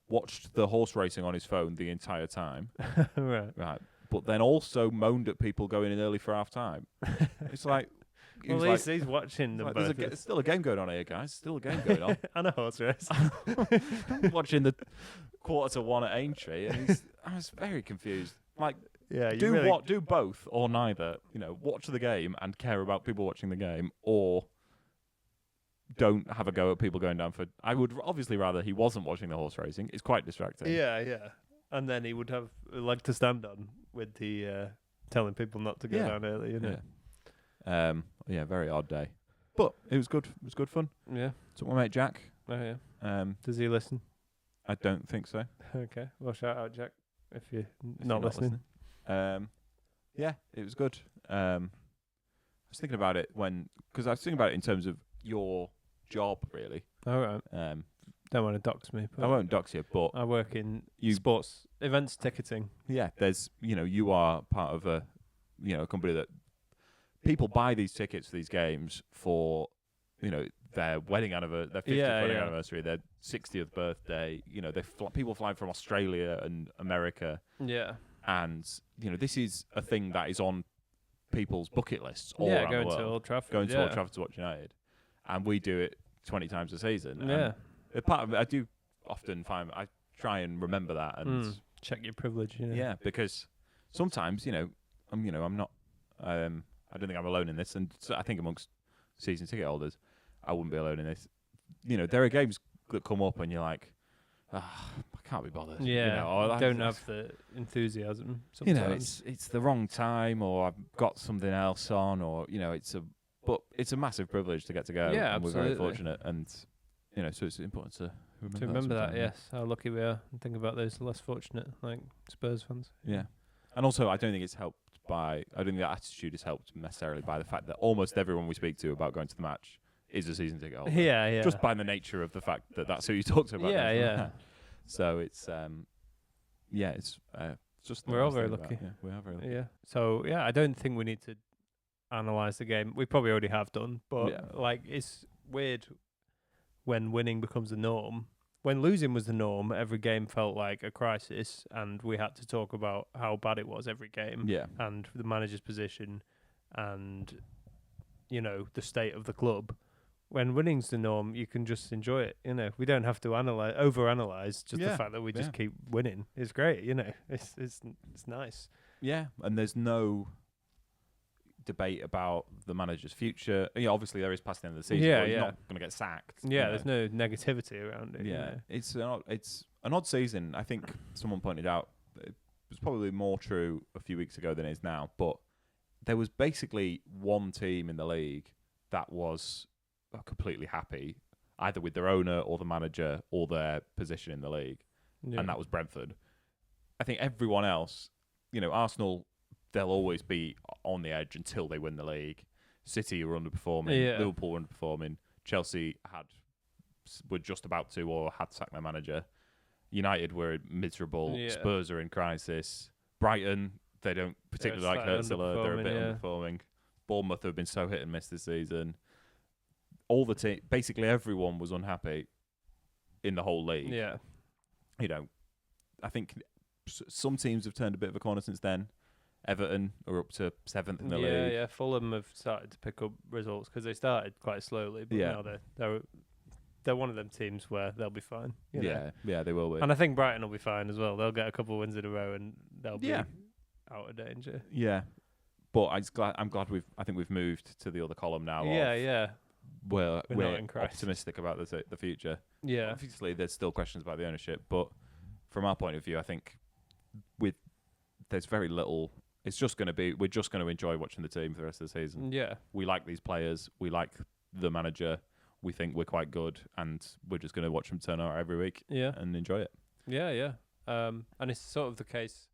A: watched the horse racing on his phone the entire time. Right. But then also moaned at people going in early for half-time. It's like...
B: Well, he's watching them both.
A: There's still a game going on here, guys. Still a game going on.
B: And a horse race.
A: Watching the 1:45 at Aintree, and I was very confused. Like, do both or neither. Watch the game and care about people watching the game, or don't have a go at people going down for... I would obviously rather he wasn't watching the horse racing. It's quite distracting.
B: Yeah. And then he would have a leg to stand on with the telling people not to go down early,
A: very odd day. But it was good. It was good fun.
B: Yeah.
A: Took my mate Jack.
B: Oh, yeah. Does he listen?
A: I don't think so.
B: Okay. Well, shout out, Jack, if you're not listening.
A: Yeah, it was good. I was thinking about it because I was thinking about it in terms of your job, really.
B: All right. Don't want to dox me.
A: I won't dox you, but
B: I work in sports events ticketing.
A: Yeah, there's you are part of a company that people buy these tickets for these games for their wedding anniversary, their 50th wedding anniversary, their 60th birthday. People fly from Australia and America.
B: Yeah,
A: and this is a thing that is on people's bucket lists all around the world.
B: Going to Old Trafford.
A: Old Trafford to watch United, and we do it 20 times a season.
B: Yeah.
A: Part of it, I do often find I try and remember that and
B: check your privilege.
A: yeah, because sometimes I'm not. I don't think I'm alone in this, and so I think amongst season ticket holders, I wouldn't be alone in this. There are games that come up and you're like, I can't be bothered.
B: Yeah,
A: Or
B: don't have the enthusiasm. Sometimes.
A: It's the wrong time, or I've got something else on, or but it's a massive privilege to get to go.
B: Yeah,
A: and
B: absolutely.
A: we're very fortunate, and so it's important to
B: remember that. Yes, how lucky we are, and think about those less fortunate, like Spurs fans.
A: Yeah, and also I don't think that attitude is helped necessarily by the fact that almost everyone we speak to about going to the match is a season ticket holder.
B: Yeah.
A: Just by the nature of the fact that that's who you talk to about.
B: Yeah.
A: So it's it's just
B: we're all very lucky.
A: Yeah, we are very lucky.
B: Yeah. So I don't think we need to analyze the game. We probably already have done, but it's weird when winning becomes the norm. When losing was the norm, every game felt like a crisis, and we had to talk about how bad it was every game.
A: Yeah.
B: And the manager's position, and the state of the club. When winning's the norm, you can just enjoy it. We don't have to overanalyze. Just the fact that we just keep winning is great. It's nice.
A: Yeah, and there's no debate about the manager's future. Obviously there is past the end of the season.
B: Yeah,
A: but he's not going to get sacked.
B: Yeah, there's no negativity around it.
A: Yeah, it's an odd season. I think someone pointed out it was probably more true a few weeks ago than it is now. But there was basically one team in the league that was completely happy, either with their owner or the manager or their position in the league, and that was Brentford. I think everyone else, Arsenal, they'll always be on the edge until they win the league. City were underperforming, Liverpool were underperforming, Chelsea were just about to or had sacked their manager. United were miserable, Spurs are in crisis, Brighton, they don't particularly like Hurtzler, they're a bit underperforming. Bournemouth have been so hit and miss this season. All the team, basically everyone was unhappy in the whole league.
B: Yeah.
A: I think some teams have turned a bit of a corner since then. Everton are up to 7th in the league.
B: Yeah. Fulham have started to pick up results because they started quite slowly, but now they're one of them teams where they'll be fine.
A: Yeah, they will be.
B: And I think Brighton will be fine as well. They'll get a couple of wins in a row and they'll be out of danger.
A: Yeah, but I'm glad we've moved to the other column now.
B: Yeah.
A: We're optimistic about the future.
B: Yeah.
A: Obviously, there's still questions about the ownership, but from our point of view, I think there's very little. It's just going to be. We're just going to enjoy watching the team for the rest of the season. Yeah. We like these players. We like the manager. We think we're quite good, and we're just going to watch them turn out every week. Yeah. And enjoy it.
B: Yeah. And it's sort of the case.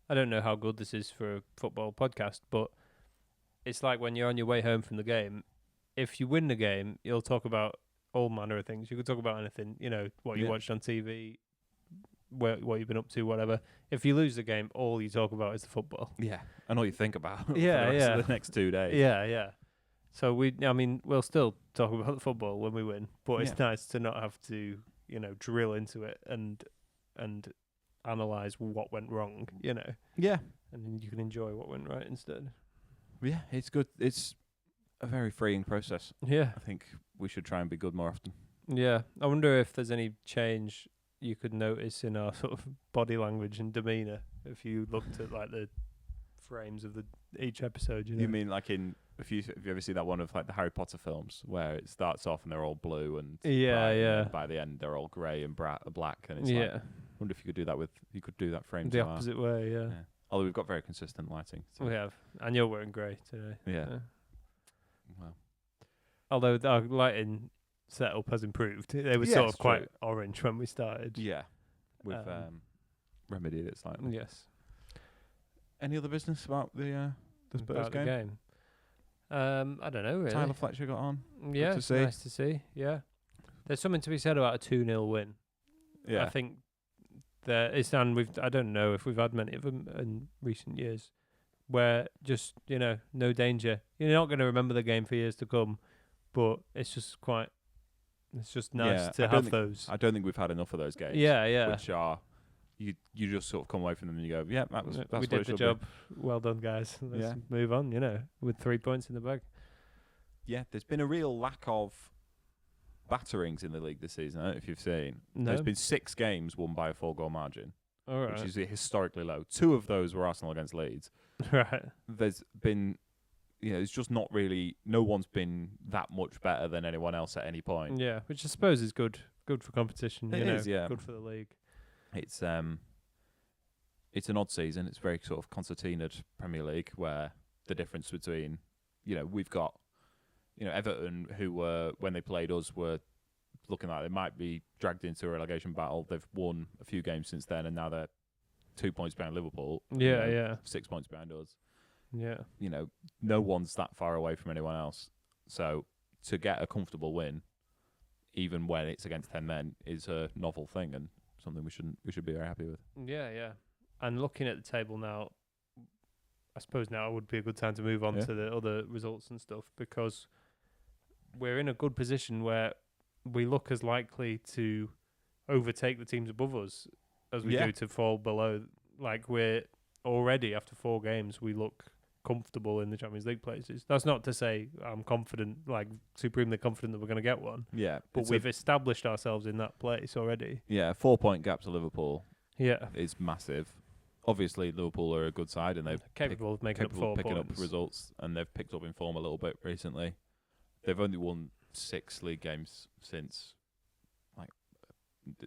B: I don't know how good this is for a football podcast, but it's like when you're on your way home from the game. If you win the game, you'll talk about all manner of things. You could talk about anything, what you watched on TV, what you've been up to, whatever. If you lose the game, all you talk about is the football.
A: Yeah, and all you think about for the rest of the next 2 days.
B: Yeah. So we'll still talk about the football when we win, but it's nice to not have to, drill into it and analyse what went wrong,
A: Yeah.
B: And then you can enjoy what went right instead.
A: Yeah, it's good. It's a very freeing process.
B: Yeah.
A: I think we should try and be good more often.
B: Yeah. I wonder if there's any change you could notice in our sort of body language and demeanour if you looked at like the frames of each episode.
A: You mean like if you ever see that one of like the Harry Potter films where it starts off and they're all blue and bright, and by the end they're all grey and black, and it's like, I wonder if you could do that frame
B: the opposite way. Yeah.
A: Although we've got very consistent lighting. So.
B: We have, and you're wearing grey today.
A: Yeah. Well,
B: although our lighting setup has improved, they were sort of quite orange when we started.
A: Yeah, we've remedied it slightly.
B: Yes.
A: Any other business about the Spurs game?
B: I don't know really.
A: Tyler Fletcher got on.
B: Yeah, it's nice to see. Yeah, there's something to be said about a 2-0 win. Yeah, I think there is, and I don't know if we've had many of them in recent years, where just no danger. You're not going to remember the game for years to come, but it's just nice to have those.
A: I don't think we've had enough of those games.
B: Yeah.
A: Which are you just sort of come away from them and you go, yeah, that's
B: we did the job. Well done, guys. Let's move on. With 3 points in the bag.
A: Yeah, there's been a real lack of batterings in the league this season. I don't know if you've seen.
B: No.
A: There's been 6 games won by a 4-goal margin,
B: All right.
A: which is historically low. 2 of those were Arsenal against Leeds.
B: Right.
A: There's been, it's just not really. No one's been that much better than anyone else at any point.
B: Yeah, which I suppose is good for competition.
A: It is, yeah.
B: Good for the league.
A: It's an odd season. It's very sort of concertinaed Premier League where the difference between, we've got, Everton, who were, when they played us, were looking like they might be dragged into a relegation battle. They've won a few games since then, and now they're 2 points behind Liverpool.
B: Yeah.
A: 6 points behind us.
B: Yeah.
A: No one's that far away from anyone else. So to get a comfortable win, even when it's against 10 men, is a novel thing and something we should be very happy with.
B: Yeah. And looking at the table now, I suppose now would be a good time to move on to the other results and stuff, because we're in a good position where we look as likely to overtake the teams above us as we do to fall below. Like, we're already, after 4 games, we look comfortable in the Champions League places. That's not to say I'm confident, like supremely confident that we're going to get one.
A: Yeah.
B: But we've established ourselves in that place already.
A: Yeah, 4-point gap to Liverpool
B: Yeah.
A: is massive. Obviously, Liverpool are a good side and they're
B: capable of making up 4
A: picking
B: points.
A: up results, and they've picked up in form a little bit recently. They've only won 6 league games since like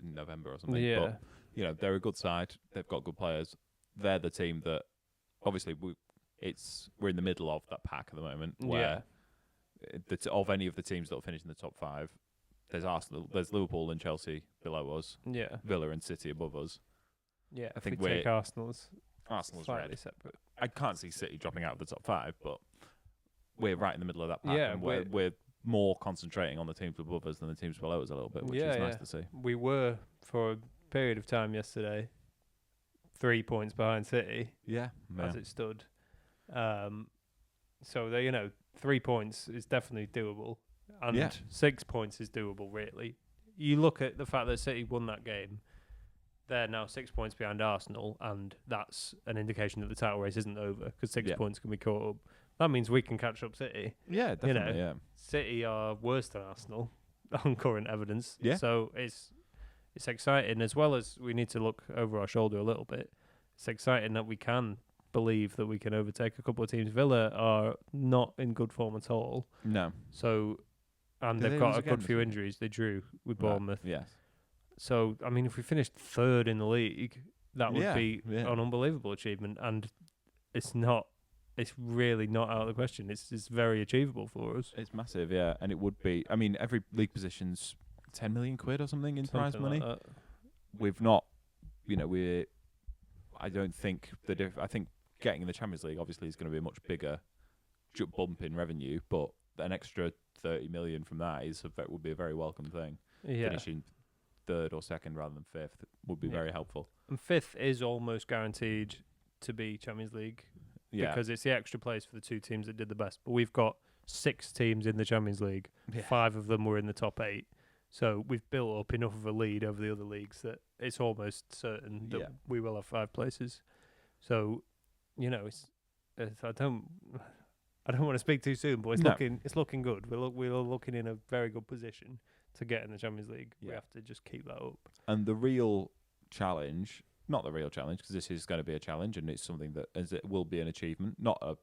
A: November or something.
B: Yeah.
A: But they're a good side. They've got good players. They're the team that obviously we're in the middle of that pack at the moment. Where of any of the teams that will finish in the top 5, there's Arsenal, there's Liverpool and Chelsea below us.
B: Yeah.
A: Villa and City above us.
B: Yeah,
A: I think
B: we take Arsenal's slightly
A: red.
B: separate.
A: I can't see City dropping out of the top 5, but we're right in the middle of that pack,
B: Yeah,
A: and we're more concentrating on the teams above us than the teams below us a little bit, which is nice to see.
B: We were, for a period of time yesterday, 3 points behind City. As it stood. So 3 points is definitely doable, and 6 points is doable. Really, you look at the fact that City won that game. They're now 6 points behind Arsenal, and that's an indication that the title race isn't over, because 6 points can be caught up. That means we can catch up City.
A: Yeah, definitely.
B: City are worse than Arsenal on current evidence.
A: Yeah.
B: So it's exciting, as well as we need to look over our shoulder a little bit. It's exciting that we can believe that we can overtake a couple of teams. Villa are not in good form at all.
A: No.
B: So, and they've got a good few injuries. They drew with Bournemouth.
A: Yes.
B: So, I mean, if we finished 3rd in the league, that would be
A: an
B: unbelievable achievement. And it's really not out of the question. It's very achievable for us.
A: It's massive, yeah. And it would be, I mean, every league position's 10 million quid or something in prize money.
B: Like that.
A: We've not, I don't think I think getting in the Champions League obviously is going to be a much bigger bump in revenue, but an extra 30 million from that would be a very welcome thing.
B: Yeah.
A: Finishing 3rd or 2nd rather than 5th would be very helpful.
B: And 5th is almost guaranteed to be Champions League, because it's the extra place for the 2 teams that did the best. But we've got 6 teams in the Champions League. 5 of them were in the top 8. So we've built up enough of a lead over the other leagues that it's almost certain that we will have 5 places. So, I don't want to speak too soon, but it's looking good. We're looking in a very good position to get in the Champions League. We have to just keep that up.
A: And the real challenge, not the real challenge, because this is going to be a challenge and it's something that it will be an achievement, not a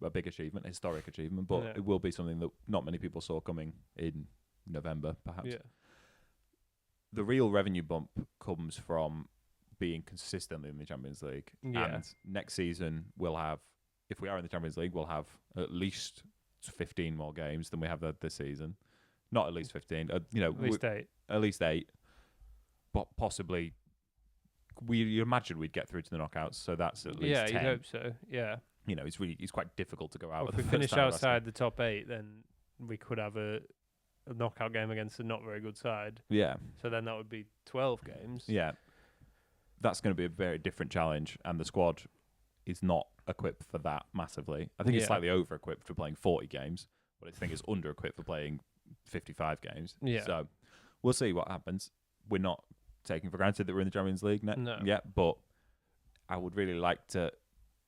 A: big achievement, a historic achievement, but it will be something that not many people saw coming in November, perhaps.
B: Yeah.
A: The real revenue bump comes from being consistently in the Champions League.
B: Yeah.
A: And next season we'll have, if we are in the Champions League, we'll have at least 15 more games than we have this season. Not at least 15, at least 8. At least 8. But possibly, you imagine we'd get through to the knockouts, so that's at least 10.
B: Yeah, you'd hope so, yeah.
A: It's quite difficult to go out.
B: If we finish outside the top 8, then we could have a knockout game against a not very good side.
A: Yeah.
B: So then that would be 12 games.
A: Yeah. That's going to be a very different challenge, and the squad is not equipped for that massively. I think it's slightly over-equipped for playing 40 games, but I think it's under-equipped for playing 55 games.
B: Yeah.
A: So we'll see what happens. We're not taking for granted that we're in the Champions League yet, but I would really like to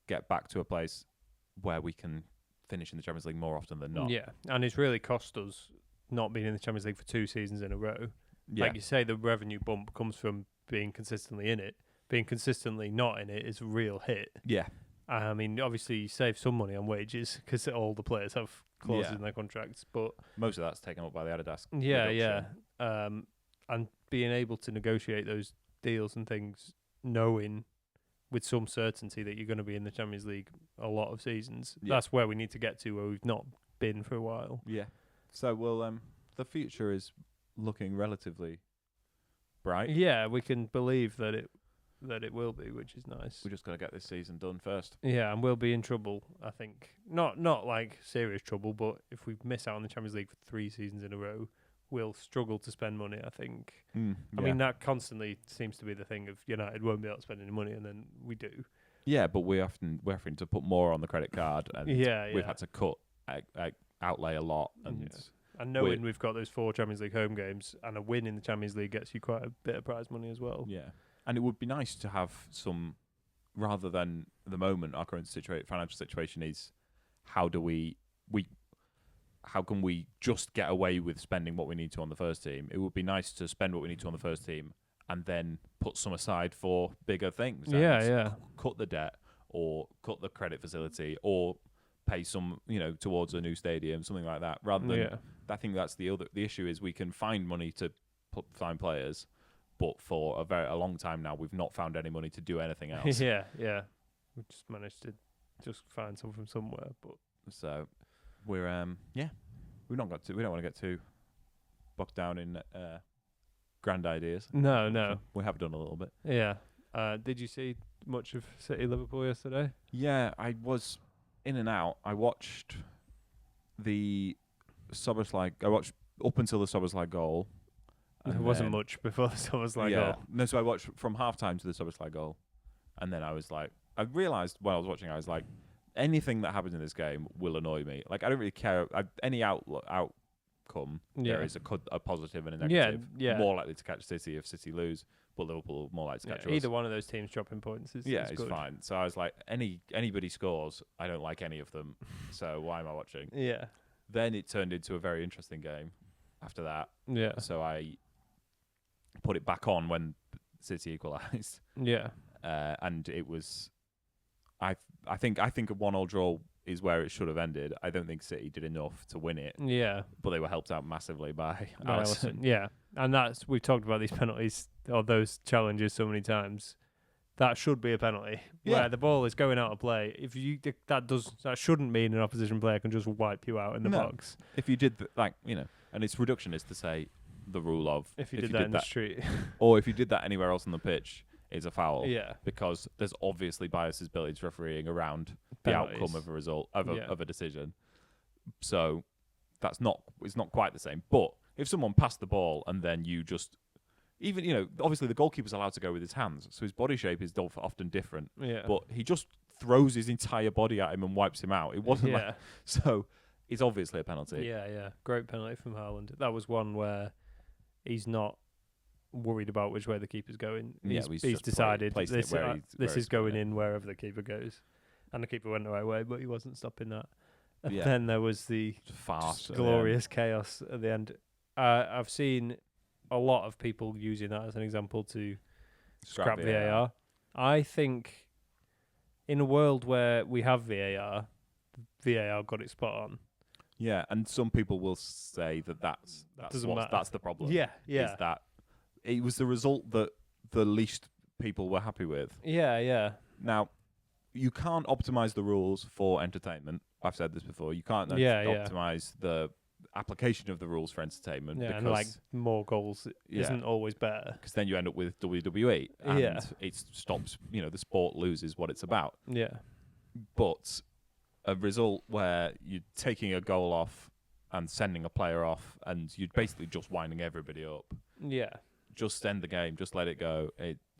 A: get back to a place where we can finish in the Champions League more often than not.
B: Yeah, and it's really cost us not been in the Champions League for 2 seasons in a row.
A: Yeah.
B: Like you say, the revenue bump comes from being consistently in it. Being consistently not in it is a real hit.
A: Yeah.
B: I mean, obviously, you save some money on wages because all the players have clauses in their contracts. But
A: most of that's taken up by the Adidas.
B: Yeah,
A: reduction.
B: yeah. And being able to negotiate those deals and things, knowing with some certainty that you're going to be in the Champions League a lot of seasons, that's where we need to get to, where we've not been for a while.
A: Yeah. So, the future is looking relatively bright.
B: Yeah, we can believe that it will be, which is nice.
A: We just got to get this season done first.
B: Yeah, and we'll be in trouble, I think. Not like serious trouble, but if we miss out on the Champions League for 3 seasons in a row, we'll struggle to spend money, I think. I mean, that constantly seems to be the thing of United won't be able to spend any money, and then we do.
A: Yeah, but we're having to put more on the credit card, and we've had to cut outlay a lot.
B: And knowing we've got those 4 Champions League home games, and a win in the Champions League gets you quite a bit of prize money as well.
A: Yeah. And it would be nice to have some, rather than the moment our current financial situation is, how can we just get away with spending what we need to on the first team? It would be nice to spend what we need to on the first team and then put some aside for bigger things. Cut the debt or cut the credit facility or pay some, towards a new stadium, something like that. Rather than, I think that's the issue is we can find money to find players. But for a long time now, we've not found any money to do anything else.
B: Yeah. We just managed to just find some from somewhere. But
A: so we're we don't want to get too bogged down in grand ideas.
B: No.
A: We have done a little bit.
B: Yeah. Did you see much of City Liverpool yesterday?
A: Yeah, I was in and out. I watched the Szoboszlai. I watched up until the Szoboszlai goal.
B: There wasn't much before the Szoboszlai goal.
A: No, so I watched from half time to the Szoboszlai goal. And then I was like, I realised while I was watching, I was like, anything that happens in this game will annoy me. Like, I don't really care. Any outcome, there is a positive and a negative.
B: Yeah.
A: More likely to catch City if City lose, but Liverpool more likely to catch us.
B: Either one of those teams dropping points is
A: it's
B: good.
A: fine. So I was like, anybody scores, I don't like any of them. So why am I watching?
B: Yeah.
A: Then it turned into a very interesting game after that.
B: Yeah.
A: So I put it back on when City equalised.
B: Yeah.
A: And it was, I think a 1-1 draw is where it should have ended. I don't think City did enough to win it.
B: Yeah.
A: But they were helped out massively by Alisson.
B: Yeah. And we've talked about these penalties or those challenges so many times. That should be a penalty.
A: Yeah.
B: Where the ball is going out of play. If that shouldn't mean an opposition player can just wipe you out in the box.
A: If you did and it's reductionist to say the rule of
B: if you did that in the street,
A: or if you did that anywhere else on the pitch, is a foul.
B: Yeah,
A: because there's obviously biases built into refereeing around the outcome of a result of a decision. So it's not quite the same. But if someone passed the ball and then you just obviously the goalkeeper's allowed to go with his hands, so his body shape is often different.
B: Yeah,
A: but he just throws his entire body at him and wipes him out. It wasn't like so. It's obviously a penalty.
B: Yeah. Great penalty from Haaland. That was one where he's not worried about which way the keeper's going. He's decided this is going in wherever the keeper goes. And the keeper went the right way, but he wasn't stopping that. And then there was the glorious chaos at the end. I've seen a lot of people using that as an example to scrap VAR. I think in a world where we have VAR got it spot on.
A: Yeah, and some people will say that's the problem.
B: Yeah.
A: Is that it was the result that the least people were happy with.
B: Yeah.
A: Now, you can't optimize the rules for entertainment. I've said this before. You can't optimize the application of the rules for entertainment.
B: Yeah,
A: because,
B: and like more goals isn't always better.
A: Because then you end up with WWE, and it stops. The sport loses what it's about.
B: Yeah,
A: but a result where you're taking a goal off and sending a player off, and you're basically just winding everybody up.
B: Yeah.
A: Just end the game. Just let it go.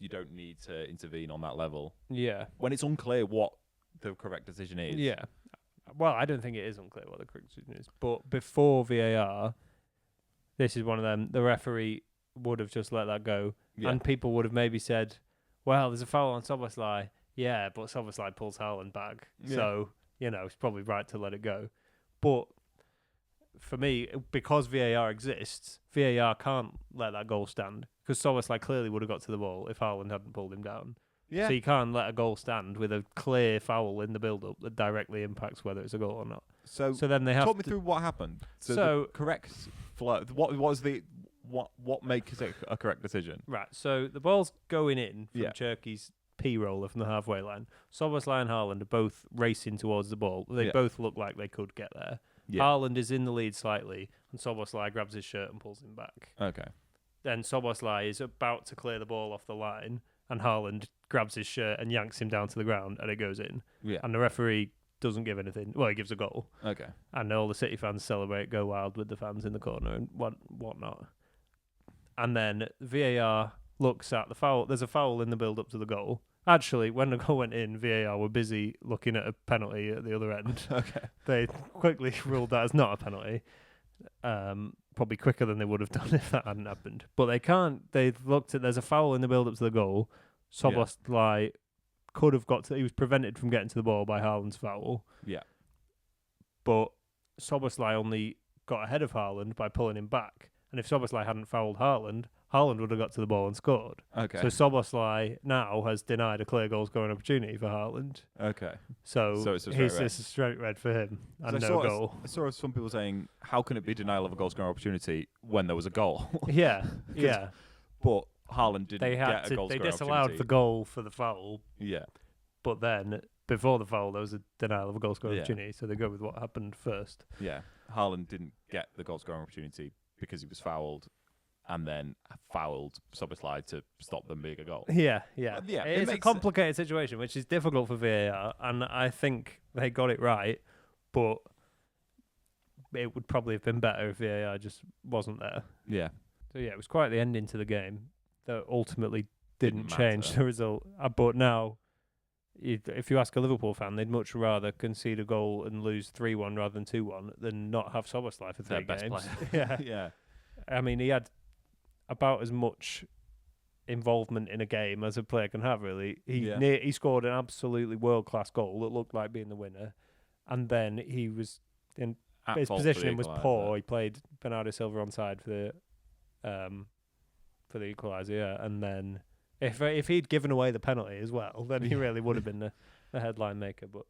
A: You don't need to intervene on that level.
B: Yeah.
A: When it's unclear what the correct decision is.
B: Yeah. Well, I don't think it is unclear what the correct decision is. But before VAR, this is one of them. The referee would have just let that go. Yeah. And people would have maybe said, well, there's a foul on Szoboszlai. Yeah, but Szoboszlai pulls Haaland back. Yeah. So, it's probably right to let it go. But for me, because VAR exists, VAR can't let that goal stand because Szoboszlai clearly would have got to the ball if Haaland hadn't pulled him down.
A: Yeah.
B: So you can't let a goal stand with a clear foul in the build-up that directly impacts whether it's a goal or not.
A: So
B: then they have
A: talk me through what happened. So the correct flow. What makes it a correct decision?
B: Right. So the ball's going in from Cherki's P roller from the halfway line. Szoboszlai and Haaland are both racing towards the ball. They both look like they could get there. Yeah. Haaland is in the lead slightly, and Szoboszlai grabs his shirt and pulls him back.
A: Okay.
B: Then Szoboszlai is about to clear the ball off the line, and Haaland grabs his shirt and yanks him down to the ground, and it goes in.
A: Yeah.
B: And the referee doesn't give anything. Well, he gives a goal.
A: Okay.
B: And all the City fans celebrate, go wild with the fans in the corner and whatnot. And then VAR looks at the foul. There's a foul in the build-up to the goal. Actually, when the goal went in, VAR were busy looking at a penalty at the other end.
A: Okay.
B: They quickly ruled that as not a penalty. Probably quicker than they would have done if that hadn't happened. But they can't. They looked at. There's a foul in the build-up to the goal. Szoboszlai could have got to. He was prevented from getting to the ball by Haaland's foul.
A: Yeah.
B: But Szoboszlai only got ahead of Haaland by pulling him back. And if Szoboszlai hadn't fouled Haaland, Haaland would have got to the ball and scored.
A: Okay.
B: So Szoboszlai now has denied a clear goal scoring opportunity for Haaland.
A: Okay.
B: So
A: it's
B: a straight red for him and no goal.
A: I saw some people saying, how can it be denial of a goal scoring opportunity when there was a goal?
B: Yeah.
A: But Haaland didn't get a goal scoring opportunity.
B: They disallowed the goal for the foul.
A: Yeah.
B: But then, before the foul, there was a denial of a goal scoring opportunity. So they go with what happened first.
A: Yeah. Haaland didn't get the goal scoring opportunity because he was fouled, and then fouled Szoboszlai to stop them being a goal.
B: Yeah. It's a complicated situation, which is difficult for VAR, and I think they got it right, but it would probably have been better if VAR just wasn't there.
A: Yeah.
B: So it was quite the ending to the game that ultimately didn't change
A: matter.
B: the result. But now, if you ask a Liverpool fan, they'd much rather concede a goal and lose 3-1 rather than 2-1 than not have Szoboszlai for 3 games.
A: Best player. Yeah.
B: I mean, he had about as much involvement in a game as a player can have, really. He scored an absolutely world-class goal that looked like being the winner, and then he was in his positioning was poor. He played Bernardo Silva onside for the equaliser, yeah. And then if he'd given away the penalty as well, then he really would have been the headline maker. But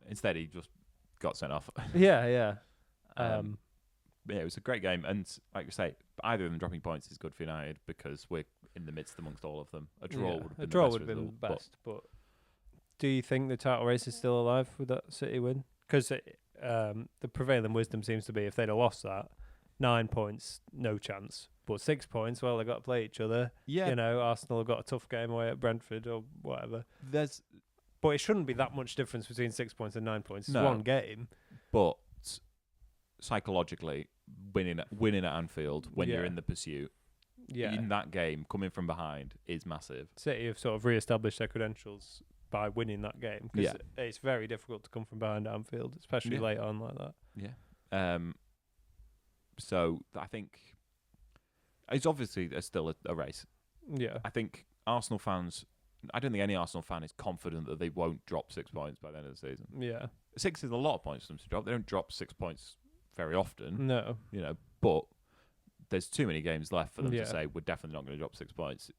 A: instead he just got sent off.
B: Yeah.
A: It was a great game, and like you say, either of them dropping points is good for United because we're in the midst amongst all of them. A draw would have been
B: best. But do you think the title race is still alive with that City win? Because the prevailing wisdom seems to be if they'd have lost that, 9 points, no chance. But 6 points, well, they've got to play each other. Yeah. Arsenal have got a tough game away at Brentford or whatever. But it shouldn't be that much difference between 6 points and 9 points. It's one game.
A: But psychologically, winning at Anfield when you're in the pursuit, in that game, coming from behind is massive.
B: City have sort of re-established their credentials by winning that game because it's very difficult to come from behind at Anfield, especially late on like that.
A: Yeah. So I think it's obviously still a race.
B: Yeah.
A: I think Arsenal fans. I don't think any Arsenal fan is confident that they won't drop 6 points by the end of the season.
B: Yeah.
A: 6 is a lot of points for them to drop. They don't drop 6 points very often.
B: No.
A: But there's too many games left for them to say we're definitely not going to drop 6 points.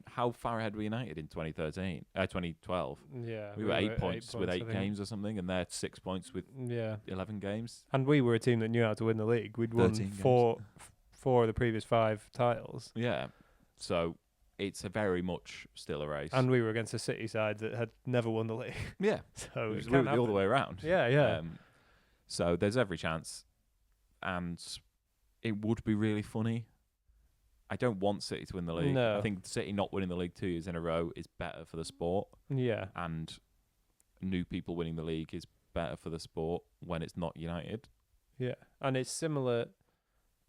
A: How far ahead were United in 2012?
B: Yeah.
A: We were 8 points with 8 games or something, and they're 6 points with 11 games.
B: And we were a team that knew how to win the league. We'd won four of the previous 5 titles.
A: Yeah. So it's a very much still a race.
B: And we were against a City side that had never won the league.
A: Yeah.
B: So
A: it was really all the way around.
B: Yeah.
A: So there's every chance. And it would be really funny. I don't want City to win the league.
B: No.
A: I think City not winning the league 2 years in a row is better for the sport.
B: Yeah.
A: And new people winning the league is better for the sport when it's not United.
B: Yeah. And it's similar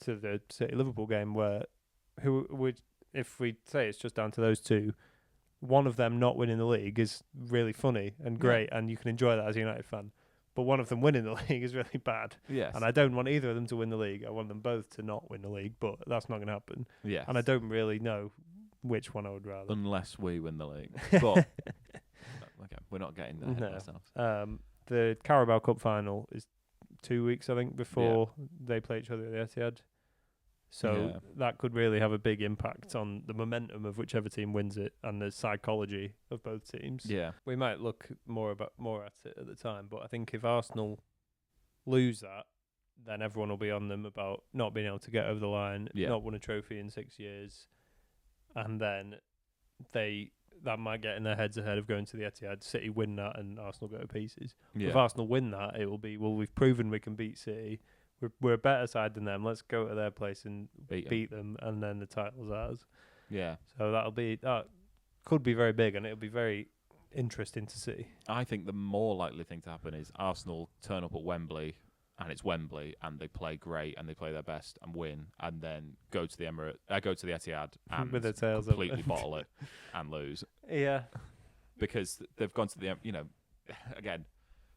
B: to the City-Liverpool game where if we say it's just down to those two, one of them not winning the league is really funny and great, and you can enjoy that as a United fan. But one of them winning the league is really bad.
A: Yes.
B: And I don't want either of them to win the league. I want them both to not win the league, but that's not going to happen.
A: Yes.
B: And I don't really know which one I would rather.
A: Unless we win the league. But okay, we're not getting there ourselves.
B: The Carabao Cup final is 2 weeks, I think, before they play each other at the Etihad. So that could really have a big impact on the momentum of whichever team wins it and the psychology of both teams.
A: Yeah.
B: We might look more at it at the time, but I think if Arsenal lose that, then everyone will be on them about not being able to get over the line, not won a trophy in 6 years, and then that might get in their heads ahead of going to the Etihad. City win that and Arsenal go to pieces. If Arsenal win that, it will be, well, we've proven we can beat City. We're a better side than them. Let's go to their place and beat them, and then the title's ours.
A: Yeah.
B: So that could be very big, and it'll be very interesting to see.
A: I think the more likely thing to happen is Arsenal turn up at Wembley, and it's Wembley, and they play great, and they play their best and win, and then go to the Etihad and
B: with their tails
A: completely bottle it and lose.
B: Yeah.
A: Because they've gone to the, again,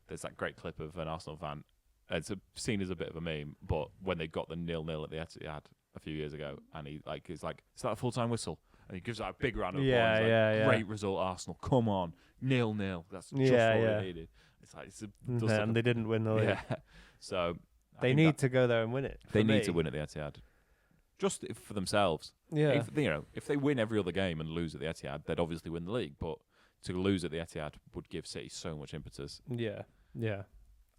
A: there's that great clip of an Arsenal fan. It's seen as a bit of a meme, but when they got the 0-0 at the Etihad a few years ago, and he's like, is that a full-time whistle? And he gives that a big round of applause. Great result, Arsenal. Come on, 0-0. That's just what it needed. It's like
B: and they didn't win the league.
A: Yeah. So
B: they need to go there and win it.
A: They need to win at the Etihad, just for themselves.
B: Yeah.
A: If they win every other game and lose at the Etihad, they'd obviously win the league. But to lose at the Etihad would give City so much impetus.
B: Yeah. Yeah.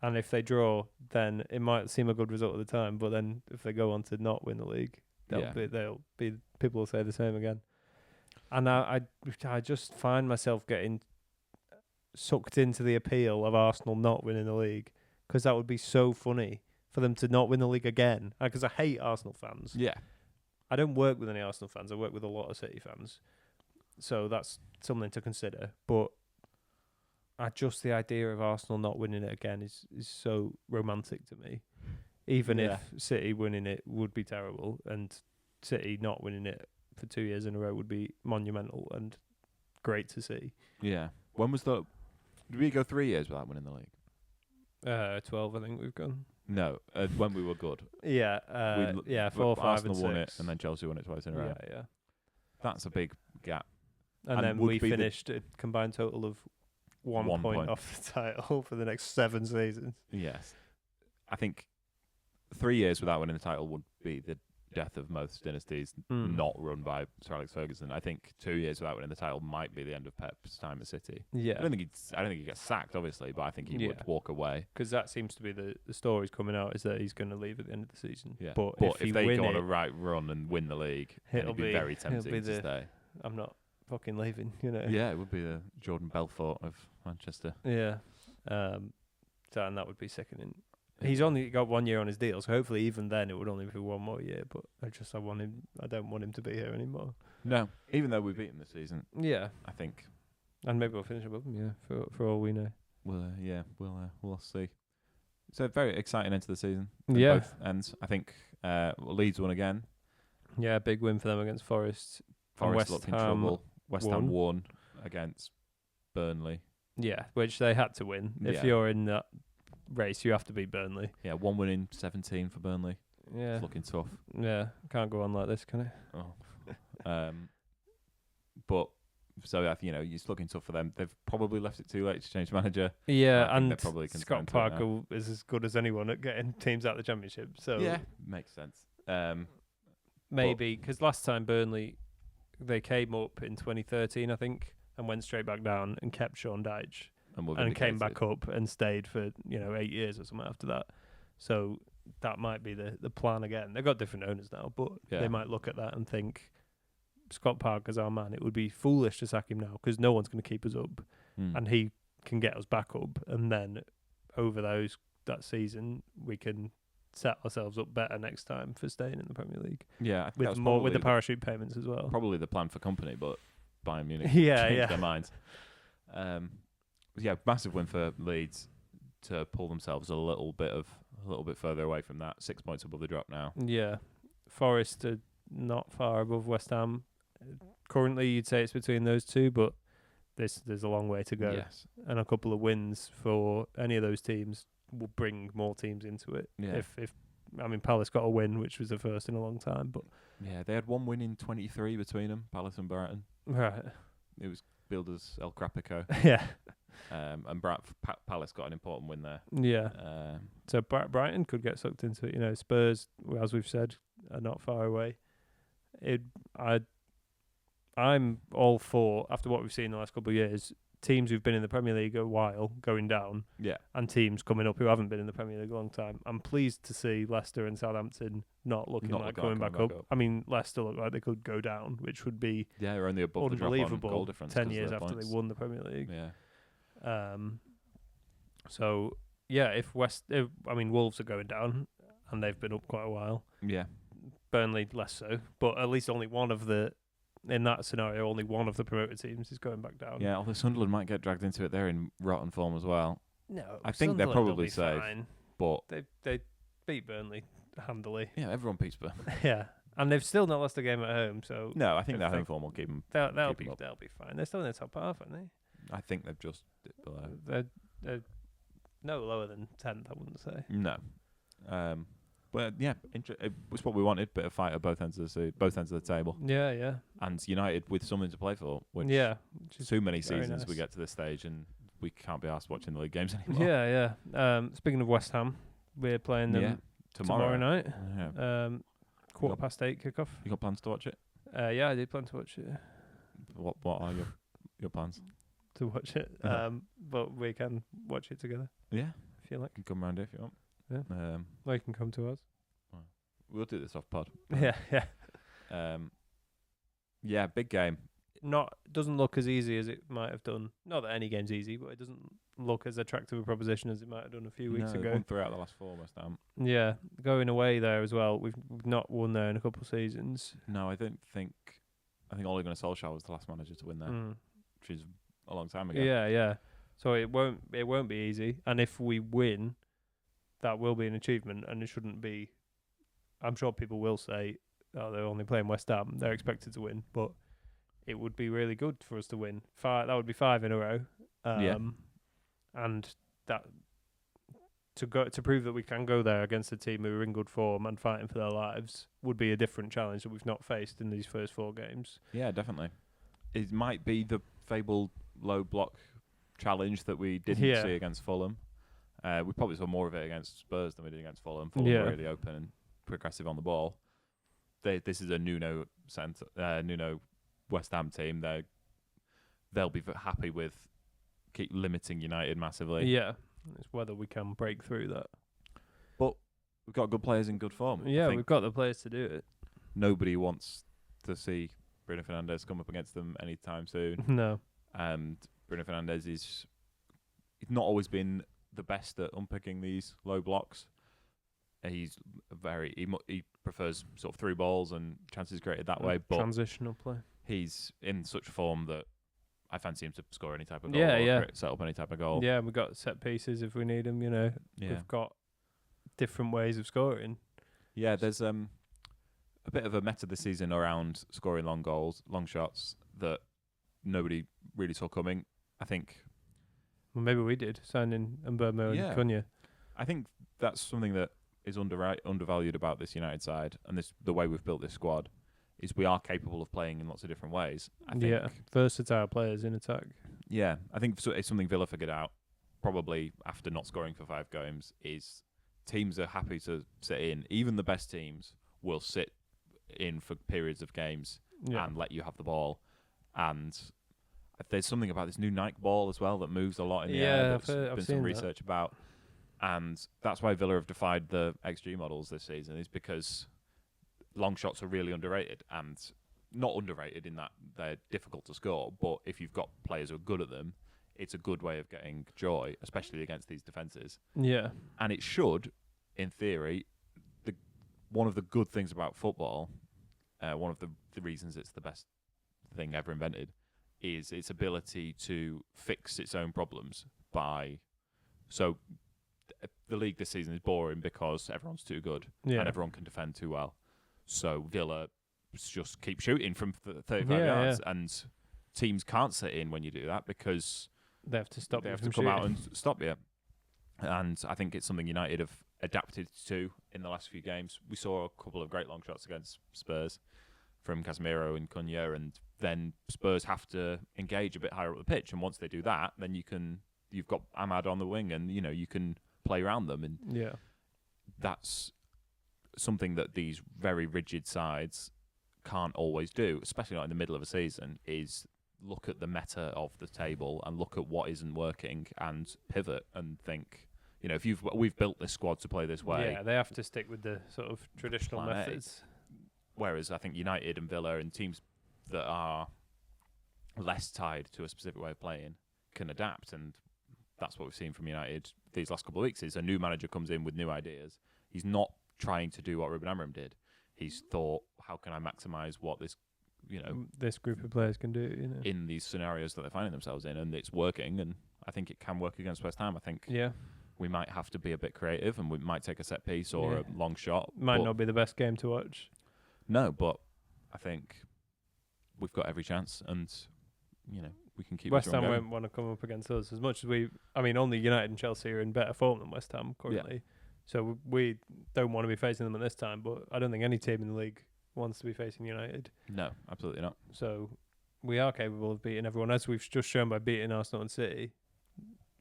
B: And if they draw, then it might seem a good result at the time. But then if they go on to not win the league, they'll be people will say the same again. And I just find myself getting sucked into the appeal of Arsenal not winning the league, because that would be so funny for them to not win the league again. Because I hate Arsenal fans.
A: Yeah.
B: I don't work with any Arsenal fans. I work with a lot of City fans. So that's something to consider. But just the idea of Arsenal not winning it again is so romantic to me. Even if City winning it would be terrible, and City not winning it for 2 years in a row would be monumental and great to see.
A: Yeah. When was did we go 3 years without winning the league?
B: 12, I think we've gone.
A: No, when we were good.
B: 4, 5,
A: Arsenal
B: and 6.
A: won it, and then Chelsea won it twice in a row.
B: Yeah.
A: That's a big gap.
B: And then we finished a combined total of one point off the title for the next 7 seasons.
A: Yes. I think 3 years without winning the title would be the death of most dynasties not run by Sir Alex Ferguson. I think 2 years without winning the title might be the end of Pep's time at City.
B: Yeah.
A: I don't think he gets sacked, obviously, but I think he would walk away.
B: Because that seems to be the stories coming out, is that he's going to leave at the end of the season.
A: Yeah.
B: But
A: if they go on a right run and win the league, it'll be very tempting to stay.
B: I'm not fucking leaving, you know.
A: Yeah, it would be the Jordan Belfort of Manchester.
B: Yeah. And that would be sickening. He's only got 1 year on his deal, so hopefully even then it would only be 1 more year. But I don't want him to be here anymore.
A: No, even though we beat him this season.
B: Yeah,
A: I think.
B: And maybe we'll finish above him. Yeah, for all we know.
A: We'll see. So very exciting end to the season.
B: Yeah.
A: Both ends. I think Leeds won again.
B: Yeah, big win for them against Forest.
A: Forest looked in trouble. West Ham won against Burnley.
B: Yeah, which they had to win. If you're in that race, you have to beat Burnley.
A: Yeah, 1 win in 17 for Burnley.
B: Yeah.
A: It's looking tough.
B: Yeah, can't go on like this, can it?
A: Oh. But so it's looking tough for them. They've probably left it too late to change manager.
B: Yeah, and
A: probably
B: Scott Parker is as good as anyone at getting teams out of the Championship. So
A: yeah, makes sense.
B: Maybe because last time Burnley, they came up in 2013, I think, and went straight back down and kept Sean Dyche. And came back up and stayed for 8 years or something after that. So that might be the plan again. They've got different owners now, but they might look at that and think, Scott Parker's our man. It would be foolish to sack him now because no one's going to keep us up, and he can get us back up. And then over that season, we can set ourselves up better next time for staying in the Premier League.
A: Yeah,
B: with the parachute payments as well.
A: Probably the plan for company, but Bayern Munich
B: changed
A: their minds. Yeah, massive win for Leeds to pull themselves a little bit further away from that. 6 points above the drop now.
B: Yeah, Forest are not far above West Ham. Currently, you'd say it's between those two, but there's a long way to go.
A: Yes,
B: and a couple of wins for any of those teams will bring more teams into it.
A: Yeah.
B: If Palace got a win, which was the first in a long time, but
A: yeah, they had 1 win in 23 between them, Palace and Brighton.
B: Right.
A: It was billed as El Crapico.
B: Yeah.
A: And Palace got an important win there.
B: Yeah. So Brighton could get sucked into it. You know, Spurs, as we've said, are not far away. I'm all for, after what we've seen in the last couple of years, teams who've been in the Premier League a while going down, and teams coming up who haven't been in the Premier League a long time. I'm pleased to see Leicester and Southampton not looking like coming back up. I mean, Leicester look like they could go down, which would be
A: they're only above
B: unbelievable.
A: The drop on goal difference
B: 10 years after they won the Premier League.
A: Yeah.
B: So yeah, if Wolves are going down, and they've been up quite a while.
A: Yeah.
B: Burnley less so, but at least in that scenario, only one of the promoted teams is going back down.
A: Yeah, although Sunderland might get dragged into it. They're in rotten form as well.
B: No,
A: I think they're probably safe.
B: Fine.
A: But
B: they beat Burnley handily.
A: Yeah, everyone beats Burnley.
B: Yeah, and they've still not lost a game at home. So
A: no, I think their home form will keep them.
B: They'll be fine. They're still in the top half, aren't they?
A: I think they've just dipped below.
B: They're no lower than 10th, I wouldn't say.
A: No. But yeah, it was what we wanted. Bit of fight at both ends of the table.
B: Yeah, yeah.
A: And United with something to play for. Which too many seasons we get to this stage and we can't be asked watching the league games anymore.
B: Yeah, yeah. Speaking of West Ham, we're playing them tomorrow night.
A: Yeah.
B: 8:15 kickoff.
A: You got plans to watch it?
B: Yeah, I did plan to watch it.
A: What are your plans?
B: To watch it. But we can watch it together.
A: Yeah.
B: If you like.
A: You can come round if you want.
B: Yeah. Or you can come to us.
A: We'll do this off pod.
B: Yeah.
A: Yeah, big game.
B: Doesn't look as easy as it might have done. Not that any game's easy, but it doesn't look as attractive a proposition as it might have done a few weeks ago.
A: Won 3 out of the last 4, West Ham.
B: Yeah, going away there as well. We've not won there in a couple of seasons.
A: No, I think Ole Gunnar Solskjaer was the last manager to win there, which is a long time ago.
B: Yeah. So it won't be easy, and if we win, that will be an achievement, and it shouldn't be. I'm sure people will say, "Oh, they're only playing West Ham; they're expected to win," but it would be really good for us to win. That would be 5 in a row, and that to prove that we can go there against a team who are in good form and fighting for their lives would be a different challenge that we've not faced in these first 4 games. Yeah,
A: definitely. It might be the fabled low block challenge that we didn't see against Fulham. We probably saw more of it against Spurs than we did against Fulham. Fulham were really open and progressive on the ball. This is a Nuno West Ham team. They'll be happy with keep limiting United massively.
B: Yeah, it's whether we can break through that.
A: But we've got good players in good form.
B: Yeah, we've got the players to do it.
A: Nobody wants to see Bruno Fernandes come up against them anytime soon.
B: No.
A: And Bruno Fernandes he's not always been the best at unpicking these low blocks. He prefers sort of through balls and chances created that way. But
B: transitional play.
A: He's in such form that I fancy him to score any type of goal. Or set up any type of goal.
B: Yeah, we've got set pieces if we need them. You know, we've got different ways of scoring.
A: Yeah, there's a bit of a meta this season around scoring long goals, long shots that nobody really saw coming. I think.
B: Well, maybe we did signing Mbeumo and Cunha.
A: I think that's something that is undervalued about this United side and the way we've built this squad is we are capable of playing in lots of different ways. I think,
B: versatile players in attack.
A: Yeah, I think it's something Villa figured out probably after not scoring for 5 games is teams are happy to sit in. Even the best teams will sit in for periods of games and let you have the ball. And there's something about this new Nike ball as well that moves a lot in the air. There's been some research about. And that's why Villa have defied the XG models this season, is because long shots are really underrated. And not underrated in that they're difficult to score, but if you've got players who are good at them, it's a good way of getting joy, especially against these defences.
B: Yeah.
A: And it should, in theory, one of the good things about football, one of the reasons it's the best thing ever invented, is its ability to fix its own problems So the league this season is boring because everyone's too good and everyone can defend too well. So Villa just keep shooting from 35 yards, and teams can't sit in when you do that because
B: they have to stop.
A: They have to come out and stop you. And I think it's something United have adapted to in the last few games. We saw a couple of great long shots against Spurs from Casemiro and Cunha, and then Spurs have to engage a bit higher up the pitch. And once they do that, then you've got Ahmad on the wing, and you can play around them. And that's something that these very rigid sides can't always do, especially not in the middle of a season, is look at the meta of the table and look at what isn't working and pivot and think, if we've built this squad to play this way.
B: Yeah, they have to stick with the sort of traditional methods.
A: Whereas I think United and Villa and teams that are less tied to a specific way of playing can adapt, and that's what we've seen from United these last couple of weeks. Is a new manager comes in with new ideas. He's not trying to do what Ruben Amorim did. He's thought, how can I maximise what this
B: group of players can do
A: in these scenarios that they're finding themselves in, and it's working. And I think it can work against West Ham. I think we might have to be a bit creative, and we might take a set piece or a long shot.
B: Might not be the best game to watch.
A: No, but I think we've got every chance, and we can keep.
B: West Ham won't want to come up against us as much as only United and Chelsea are in better form than West Ham currently, so we don't want to be facing them at this time. But I don't think any team in the league wants to be facing United.
A: No, absolutely not.
B: So we are capable of beating everyone, as we've just shown by beating Arsenal and City.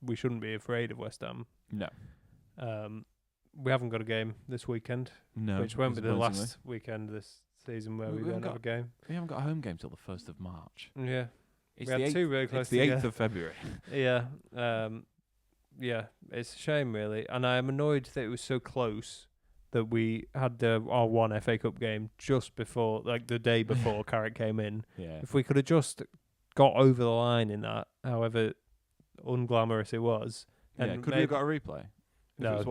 B: We shouldn't be afraid of West Ham.
A: No.
B: We haven't got a game this weekend, which won't be the last weekend this season where we don't have a game.
A: We haven't got a home game till the 1st of March.
B: Yeah.
A: It's
B: we had two really close
A: It's the 8th of February.
B: Yeah. It's a shame, really. And I am annoyed that it was so close that we had our one FA Cup game just before, the day before Carrick came in.
A: Yeah.
B: If we could have just got over the line in that, however unglamorous it was.
A: And could we have got a replay?
B: No,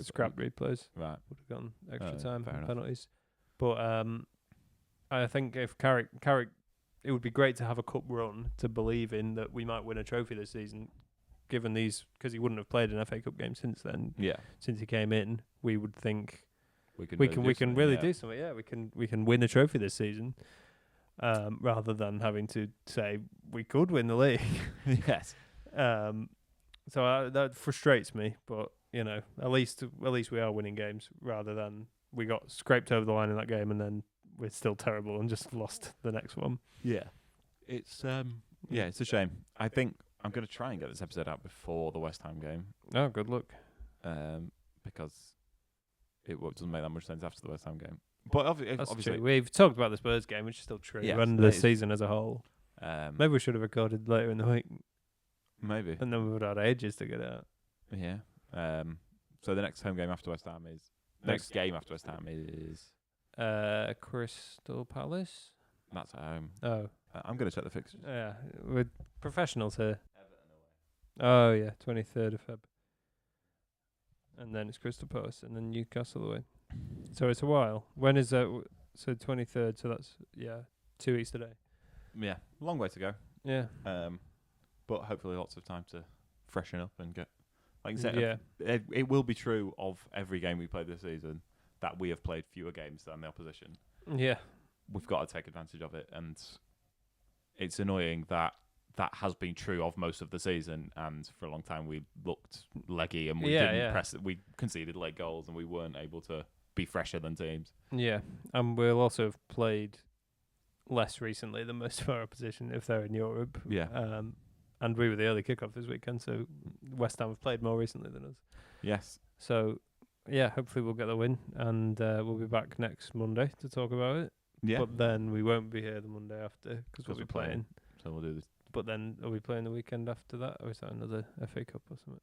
B: scrap replays.
A: Right.
B: Would have gone extra time,
A: fair enough.
B: penalties. But I think if Carrick, it would be great to have a cup run to believe in that we might win a trophy this season, given these, because he wouldn't have played an FA Cup game since then.
A: Yeah.
B: Since he came in, we would think we can
A: really
B: do something. Yeah, we can win a trophy this season, rather than having to say we could win the league.
A: Yes.
B: So that frustrates me, but at least we are winning games rather than we got scraped over the line in that game and then we're still terrible and just lost the next one.
A: Yeah, it's it's a shame. I think I'm going to try and get this episode out before the West Ham game.
B: Oh, good luck.
A: Because it doesn't make that much sense after the West Ham game. But obviously,
B: true. We've talked about the Spurs game, which is still true, and the season as a whole. Maybe we should have recorded later in the week.
A: Maybe.
B: And then we would have had ages to get out.
A: Yeah. So the next home game after West Ham is... Next game after West Ham is...
B: Crystal Palace?
A: That's at home.
B: Oh.
A: I'm going to check the fixtures.
B: Yeah. We're professionals here. Everton away. Oh, yeah. 23rd of Feb. And then it's Crystal Palace. And then Newcastle away. So it's a while. When is that? So 23rd. So that's, 2 weeks today.
A: Yeah. Long way to go.
B: Yeah.
A: But hopefully lots of time to freshen up and get... Like you said, it will be true of every game we play this season that we have played fewer games than the opposition.
B: Yeah.
A: We've got to take advantage of it. And it's annoying that has been true of most of the season. And for a long time we looked leggy and we didn't press it. We conceded late goals and we weren't able to be fresher than teams.
B: Yeah. And we'll also have played less recently than most of our opposition if they're in Europe.
A: Yeah.
B: And we were the early kickoff this weekend, so West Ham have played more recently than us.
A: Yes.
B: So, hopefully we'll get the win, and we'll be back next Monday to talk about it.
A: Yeah.
B: But then we won't be here the Monday after, because we'll be playing.
A: So we'll do this.
B: But then, are we playing the weekend after that, or is that another FA Cup or something?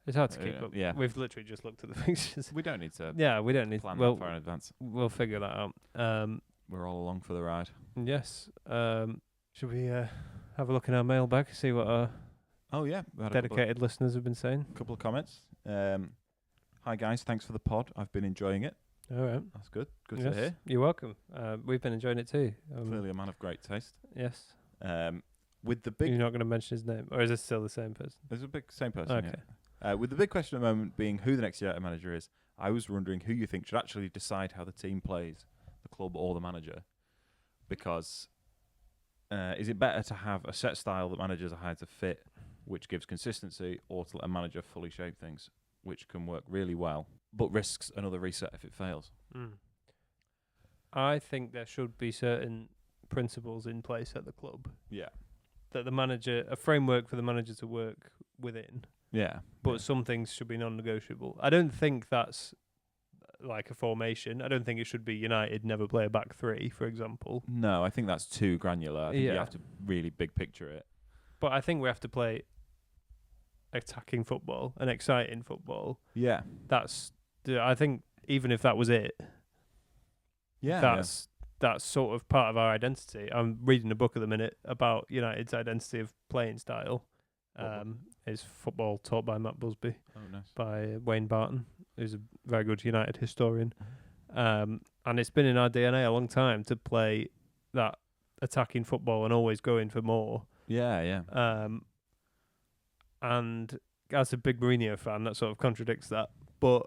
B: It's hard to keep up.
A: Yeah.
B: We've literally just looked at the fixtures.
A: We don't need to
B: we don't need
A: plan that far in advance.
B: We'll figure that out.
A: We're all along for the ride.
B: Yes. Should we have a look in our mailbag, see what our dedicated listeners have been saying?
A: A couple of comments. Hi guys, thanks for the pod. I've been enjoying it.
B: All right.
A: That's good. Good to hear.
B: You're welcome. We've been enjoying it too.
A: Clearly a man of great taste.
B: Yes.
A: With the big...
B: You're not going to mention his name? Or is it still the same person?
A: There's a same person,
B: okay.
A: Yeah. With the big question at the moment being who the next United manager is, I was wondering who you think should actually decide how the team plays, the club or the manager. Because is it better to have a set style that managers are hired to fit, which gives consistency, or to let a manager fully shape things, which can work really well, but risks another reset if it fails?
B: I think there should be certain principles in place at the club
A: Yeah.
B: that the manager, a framework for the manager to work within.
A: Yeah.
B: But some things should be non-negotiable. I don't think that's like a formation. I don't think it should be United never play a back three, for example.
A: No, I think that's too granular. I think you
B: Yeah.
A: have to really big picture it.
B: But I think we have to play attacking football and exciting football.
A: Yeah.
B: I think even if that was it,
A: Yeah.
B: that's sort of part of our identity. I'm reading a book at the minute about United's identity of playing style. It's football taught by Matt Busby, by Wayne Barton, who's a very good United historian. And it's been in our DNA a long time to play that attacking football and always going for more.
A: Yeah.
B: And as a big Mourinho fan, that sort of contradicts that. But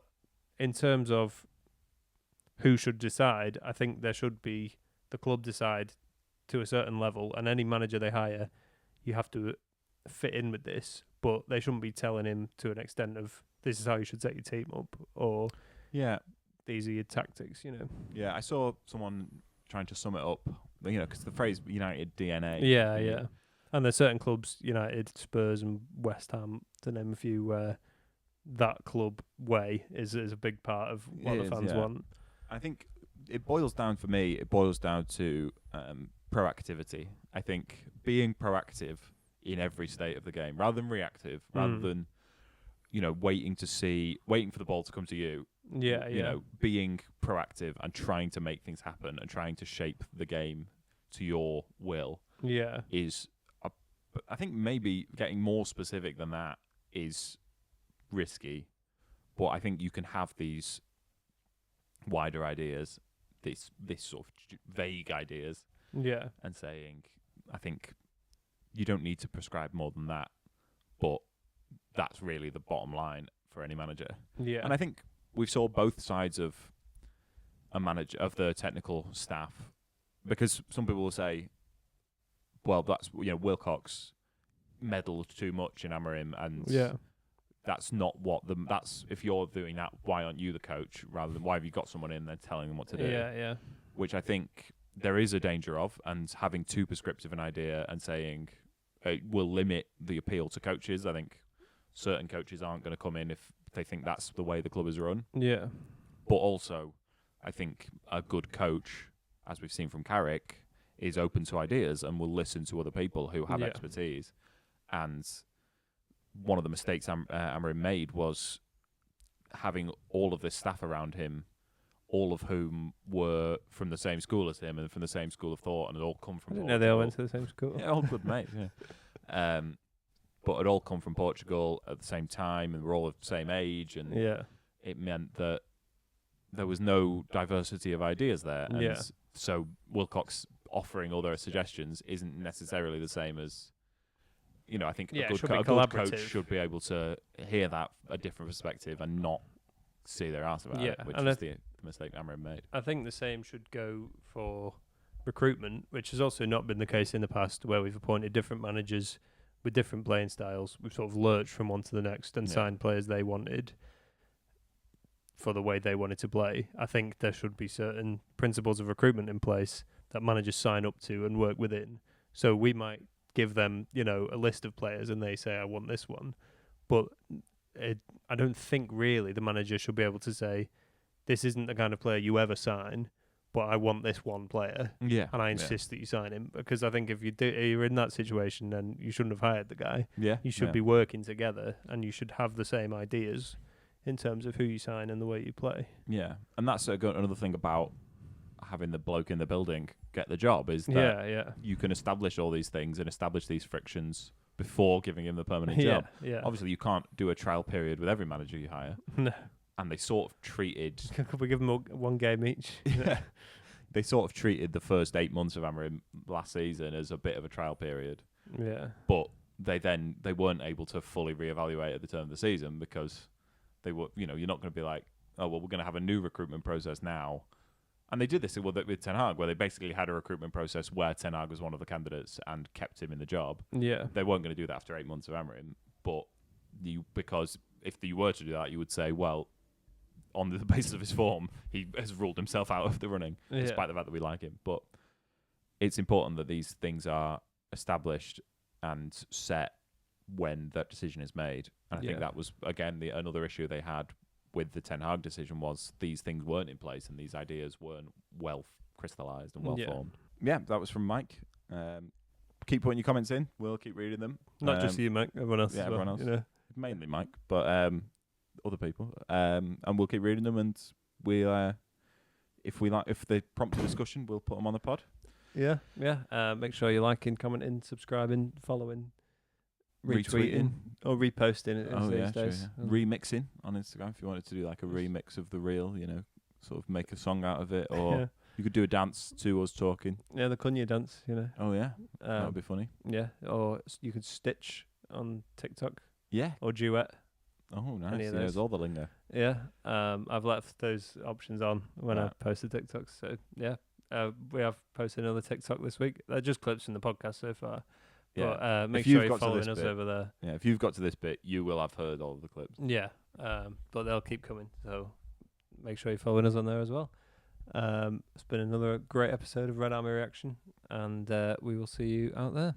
B: in terms of who should decide, I think there should be the club decide to a certain level, and any manager they hire, you have to fit in with this, but they shouldn't be telling him to an extent of this is how you should set your team up, or these are your tactics,
A: Yeah, I saw someone trying to sum it up, because the phrase United DNA.
B: Yeah. And there's certain clubs, United, Spurs and West Ham, to name a few, where that club way is a big part of what the fans want.
A: I think it boils down to proactivity. I think being proactive in every state of the game, rather than reactive, rather than waiting for the ball to come to you. Being proactive and trying to make things happen and trying to shape the game to your will. Is I think maybe getting more specific than that is risky, but I think you can have these wider ideas, this sort of vague ideas, and saying, I think you don't need to prescribe more than that, but that's really the bottom line for any manager. And I think we saw both sides of the technical staff, because some people will say, well, that's Wilcox meddled too much in Amorim, and that's not what that's if you're doing that, why aren't you the coach, rather than why have you got someone in there telling them what to do? Which I think there is a danger of, and having too prescriptive an idea and saying it will limit the appeal to coaches. I think certain coaches aren't going to come in if they think that's the way the club is run. But also, I think a good coach, as we've seen from Carrick, is open to ideas and will listen to other people who have expertise. And one of the mistakes Amorim made was having all of this staff around him, all of whom were from the same school as him and from the same school of thought, and had all come from Portugal.
B: They all went to the same school.
A: Yeah, all good mates, but had all come from Portugal at the same time, and were all of the same age, and it meant that there was no diversity of ideas there. And so Wilcox offering all their suggestions isn't necessarily the same as, I think a good coach should be able to hear that a different perspective and not see their ass about it, which is the mistake Amorim made.
B: I think the same should go for recruitment, which has also not been the case in the past, where we've appointed different managers with different playing styles. We've sort of lurched from one to the next and signed players they wanted for the way they wanted to play. I think there should be certain principles of recruitment in place that managers sign up to and work within. So we might give them, a list of players and they say, I want this one. But I don't think really the manager should be able to say, this isn't the kind of player you ever sign, but I want this one player. And I insist that you sign him. Because I think if you're in that situation, then you shouldn't have hired the guy. You should be working together, and you should have the same ideas in terms of who you sign and the way you play.
A: And that's another thing about having the bloke in the building get the job, is that you can establish all these things and establish these frictions before giving him the permanent job. Obviously, you can't do a trial period with every manager you hire.
B: No.
A: And they sort of treated...
B: Could we give them one game each?
A: They sort of treated the first 8 months of Amorim last season as a bit of a trial period. But they weren't able to fully reevaluate at the turn of the season, because they were, you're not going to be like, oh, well, we're going to have a new recruitment process now. And they did this with Ten Hag, where they basically had a recruitment process where Ten Hag was one of the candidates and kept him in the job. They weren't going to do that after 8 months of Amorim, but because if you were to do that, you would say, well, on the basis of his form, he has ruled himself out of the running, despite the fact that we like him. But it's important that these things are established and set when that decision is made. And I think that was, again, another issue they had with the Ten Hag decision was these things weren't in place and these ideas weren't well crystallised and well formed. Yeah, that was from Mike. Keep putting your comments in. We'll keep reading them.
B: Not just you, Mike. Everyone else.
A: Yeah,
B: as well,
A: everyone else.
B: You know?
A: Mainly Mike, but other people. And we'll keep reading them, and we'll if they prompt a discussion, we'll put them on the pod.
B: Yeah. Make sure you're liking, commenting, subscribing, following, retweeting or reposting it these days.
A: True, yeah. Remixing on Instagram if you wanted to do like a remix of the reel, sort of make a song out of it, or you could do a dance to us talking. Yeah,
B: the Kunya dance,
A: Oh yeah, that would be funny.
B: Yeah, or you could stitch on TikTok.
A: Yeah,
B: or duet.
A: Oh, nice. He knows all the lingo.
B: Yeah, I've left those options on when I posted TikToks. So yeah, we have posted another TikTok this week. They're just clips from the podcast so far.
A: Yeah.
B: But make sure you're following us over there.
A: Yeah, if you've got to this bit, you will have heard all of the clips.
B: Yeah, but they'll keep coming. So make sure you're following us on there as well. It's been another great episode of Red Army Reaction, and we will see you out there.